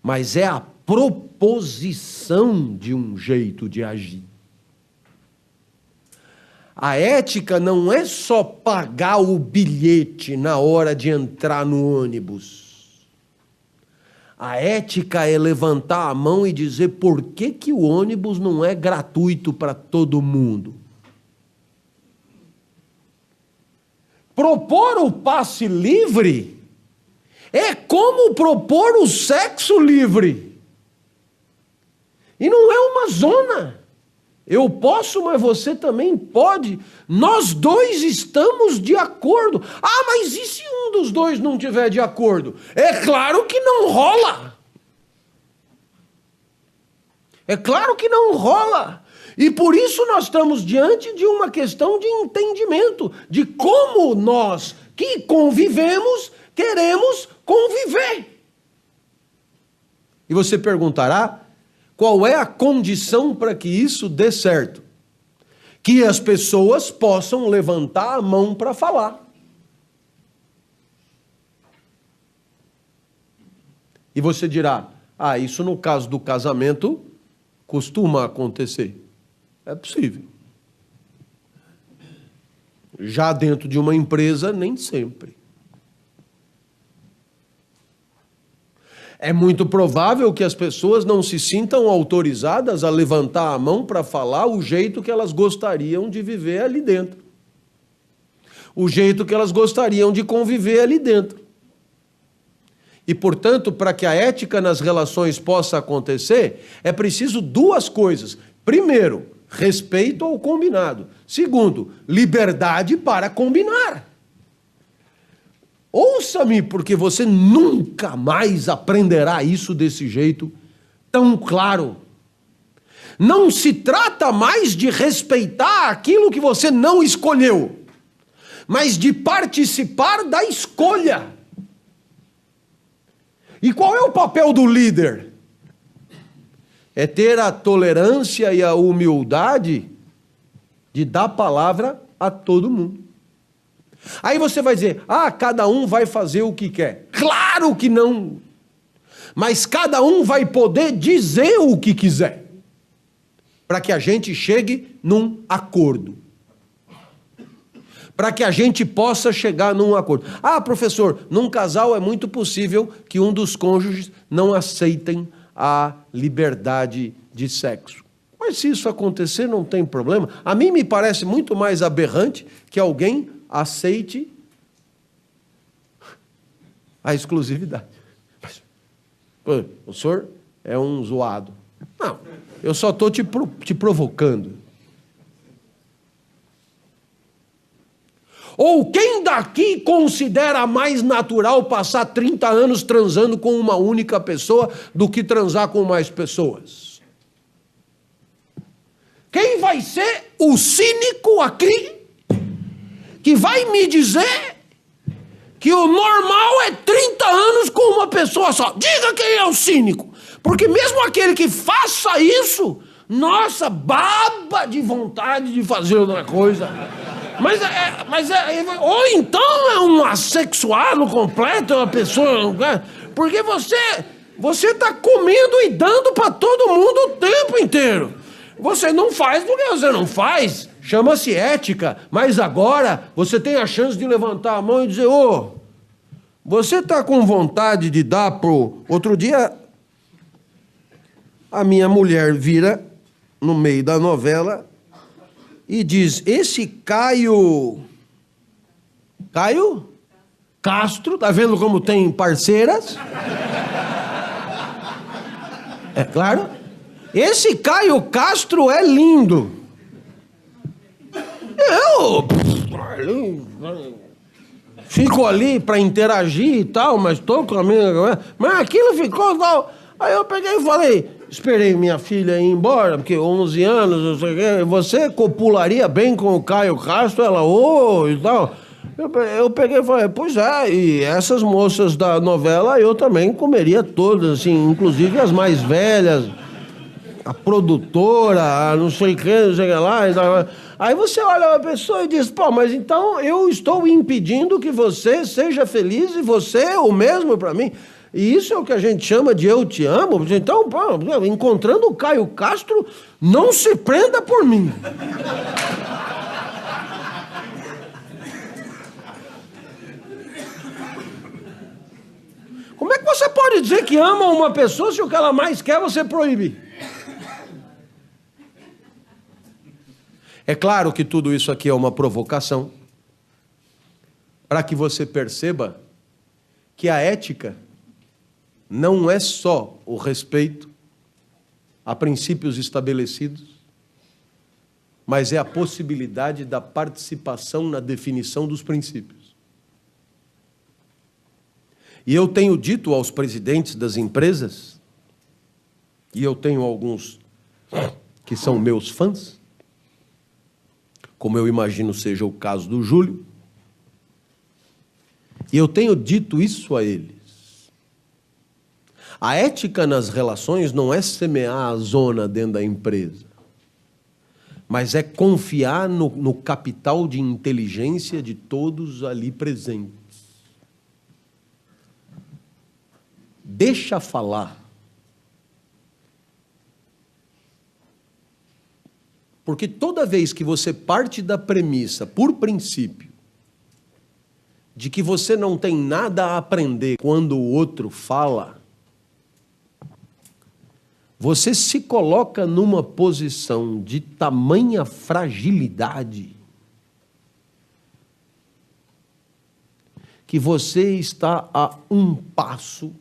mas é a proposição de um jeito de agir. A ética não é só pagar o bilhete na hora de entrar no ônibus. A ética é levantar a mão e dizer por que o ônibus não é gratuito para todo mundo. Propor o passe livre é como propor o sexo livre. E não é uma zona. Eu posso, mas você também pode. Nós dois estamos de acordo. Ah, mas e se um dos dois não tiver de acordo? É claro que não rola. É claro que não rola. E por isso nós estamos diante de uma questão de entendimento, de como nós que convivemos, queremos conviver. E você perguntará, qual é a condição para que isso dê certo? Que as pessoas possam levantar a mão para falar. E você dirá, isso no caso do casamento costuma acontecer. É possível. Já dentro de uma empresa, nem sempre. É muito provável que as pessoas não se sintam autorizadas a levantar a mão para falar o jeito que elas gostariam de viver ali dentro. O jeito que elas gostariam de conviver ali dentro. E, portanto, para que a ética nas relações possa acontecer, é preciso duas coisas. Primeiro, respeito ao combinado. Segundo, liberdade para combinar. Ouça-me, porque você nunca mais aprenderá isso desse jeito tão claro. Não se trata mais de respeitar aquilo que você não escolheu, mas de participar da escolha. E qual é o papel do líder? É ter a tolerância e a humildade de dar palavra a todo mundo. Aí você vai dizer, cada um vai fazer o que quer. Claro que não! Mas cada um vai poder dizer o que quiser, para que a gente chegue num acordo. Para que a gente possa chegar num acordo. Professor, num casal é muito possível que um dos cônjuges não aceitem a liberdade de sexo. Mas se isso acontecer, não tem problema. A mim me parece muito mais aberrante que alguém aceite a exclusividade. Mas, o senhor é um zoado. Não, eu só estou te provocando. Ou quem daqui considera mais natural passar 30 anos transando com uma única pessoa do que transar com mais pessoas? Quem vai ser o cínico aqui que vai me dizer que o normal é 30 anos com uma pessoa só? Diga quem é o cínico. Porque mesmo aquele que faça isso, nossa, baba de vontade de fazer outra coisa. Ou então é um assexuado completo, uma pessoa... Porque você está comendo e dando para todo mundo o tempo inteiro. Você não faz porque você não faz. Chama-se ética. Mas agora você tem a chance de levantar a mão e dizer, você está com vontade de dar pro... Outro dia, a minha mulher vira no meio da novela e diz, esse Caio Castro, tá vendo como tem parceiras? É claro. Esse Caio Castro é lindo. Eu fico ali para interagir e tal, mas estou com a minha... Mas aquilo ficou tal... Aí eu peguei e falei, esperei minha filha ir embora, porque 11 anos, não sei o quê, você copularia bem com o Caio Castro? Ela, e tal. Eu peguei e falei, pois é, e essas moças da novela eu também comeria todas, assim, inclusive as mais velhas, a produtora, a não sei o que lá e tal. Aí você olha a pessoa e diz, mas então eu estou impedindo que você seja feliz e você é o mesmo para mim. E isso é o que a gente chama de eu te amo. Então, encontrando o Caio Castro, não se prenda por mim. Como é que você pode dizer que ama uma pessoa se o que ela mais quer você proíbe? É claro que tudo isso aqui é uma provocação para que você perceba que a ética não é só o respeito a princípios estabelecidos, mas é a possibilidade da participação na definição dos princípios. E eu tenho dito aos presidentes das empresas, e eu tenho alguns que são meus fãs, como eu imagino seja o caso do Júlio, e eu tenho dito isso a eles. A ética nas relações não é semear a zona dentro da empresa, mas é confiar no capital de inteligência de todos ali presentes. Deixa falar. Porque toda vez que você parte da premissa, por princípio, de que você não tem nada a aprender quando o outro fala, você se coloca numa posição de tamanha fragilidade que você está a um passo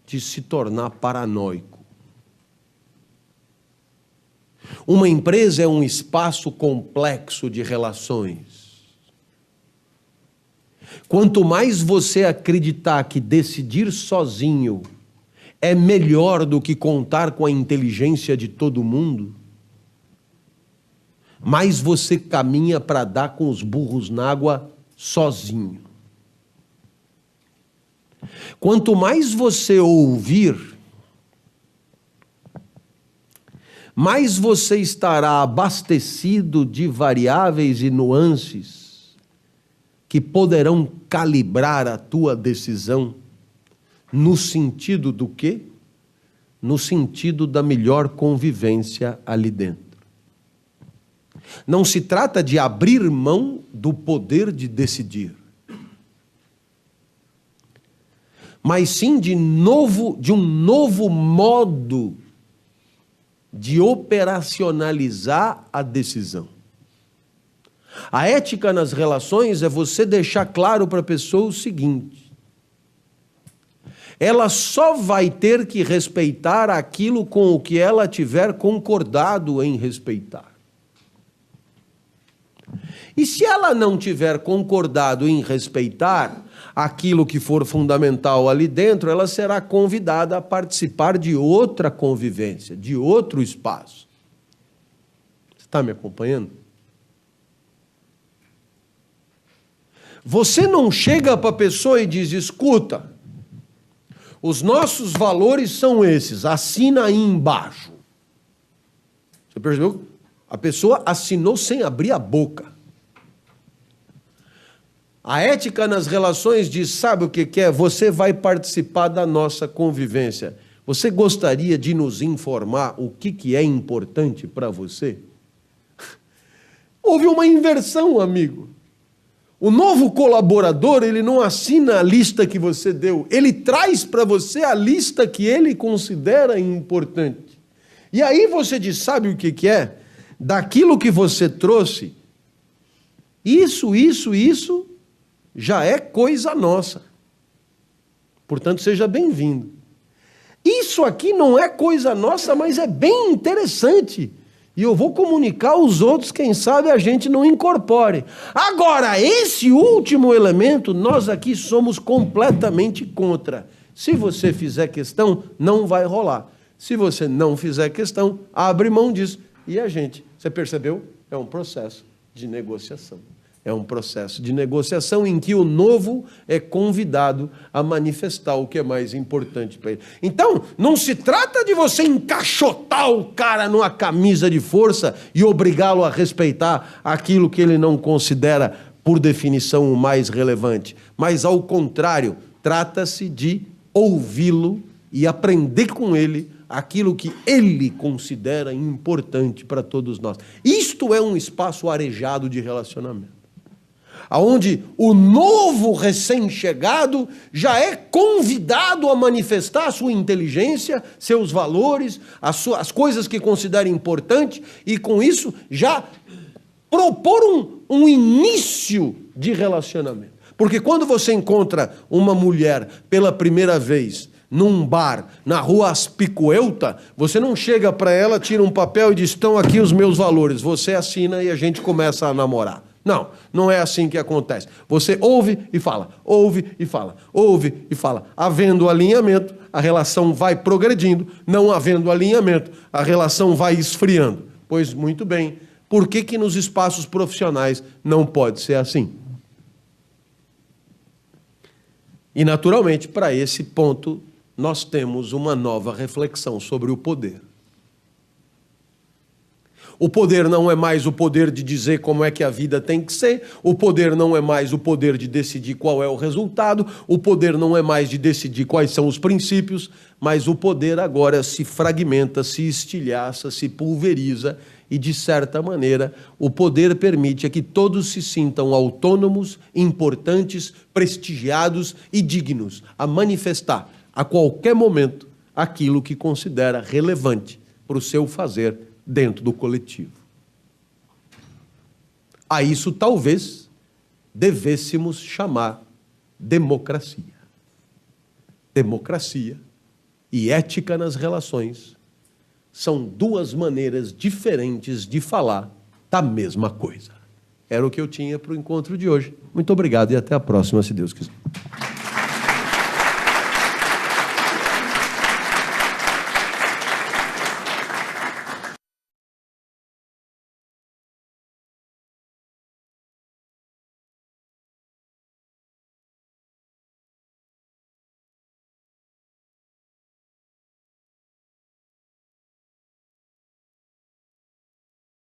de se tornar paranoico. Uma empresa é um espaço complexo de relações. Quanto mais você acreditar que decidir sozinho é melhor do que contar com a inteligência de todo mundo, mais você caminha para dar com os burros na água sozinho. Quanto mais você ouvir, mais você estará abastecido de variáveis e nuances que poderão calibrar a tua decisão no sentido do quê? No sentido da melhor convivência ali dentro. Não se trata de abrir mão do poder de decidir, mas sim de um novo modo de operacionalizar a decisão. A ética nas relações é você deixar claro para a pessoa o seguinte: ela só vai ter que respeitar aquilo com o que ela tiver concordado em respeitar. E se ela não tiver concordado em respeitar aquilo que for fundamental ali dentro, ela será convidada a participar de outra convivência, de outro espaço. Você está me acompanhando? Você não chega para a pessoa e diz: escuta, os nossos valores são esses, assina aí embaixo. Você percebeu? A pessoa assinou sem abrir a boca. A ética nas relações diz: sabe o que é? Você vai participar da nossa convivência. Você gostaria de nos informar o que é importante para você? Houve uma inversão, amigo. O novo colaborador, ele não assina a lista que você deu, ele traz para você a lista que ele considera importante. E aí você diz: sabe o que é? Daquilo que você trouxe, isso já é coisa nossa. Portanto, seja bem-vindo. Isso aqui não é coisa nossa, mas é bem interessante. E eu vou comunicar aos outros, quem sabe a gente não incorpore. Agora, esse último elemento, nós aqui somos completamente contra. Se você fizer questão, não vai rolar. Se você não fizer questão, abre mão disso. E a gente, você percebeu? É um processo de negociação. É um processo de negociação em que o novo é convidado a manifestar o que é mais importante para ele. Então, não se trata de você encaixotar o cara numa camisa de força e obrigá-lo a respeitar aquilo que ele não considera, por definição, o mais relevante. Mas, ao contrário, trata-se de ouvi-lo e aprender com ele aquilo que ele considera importante para todos nós. Isto é um espaço arejado de relacionamento, onde o novo recém-chegado já é convidado a manifestar a sua inteligência, seus valores, as coisas que considera importante, e com isso já propor um início de relacionamento. Porque quando você encontra uma mulher pela primeira vez num bar, na rua Aspicuelta, você não chega para ela, tira um papel e diz: estão aqui os meus valores, você assina e a gente começa a namorar. Não, não é assim que acontece. Você ouve e fala, ouve e fala, ouve e fala. Havendo alinhamento, a relação vai progredindo. Não havendo alinhamento, a relação vai esfriando. Pois muito bem, por que que nos espaços profissionais não pode ser assim? E, naturalmente, para esse ponto, nós temos uma nova reflexão sobre o poder. O poder não é mais o poder de dizer como é que a vida tem que ser, o poder não é mais o poder de decidir qual é o resultado, o poder não é mais de decidir quais são os princípios, mas o poder agora se fragmenta, se estilhaça, se pulveriza e, de certa maneira, o poder permite que todos se sintam autônomos, importantes, prestigiados e dignos a manifestar, a qualquer momento, aquilo que considera relevante para o seu fazer dentro do coletivo. A isso talvez devêssemos chamar democracia. Democracia e ética nas relações são duas maneiras diferentes de falar da mesma coisa. Era o que eu tinha para o encontro de hoje. Muito obrigado e até a próxima, se Deus quiser.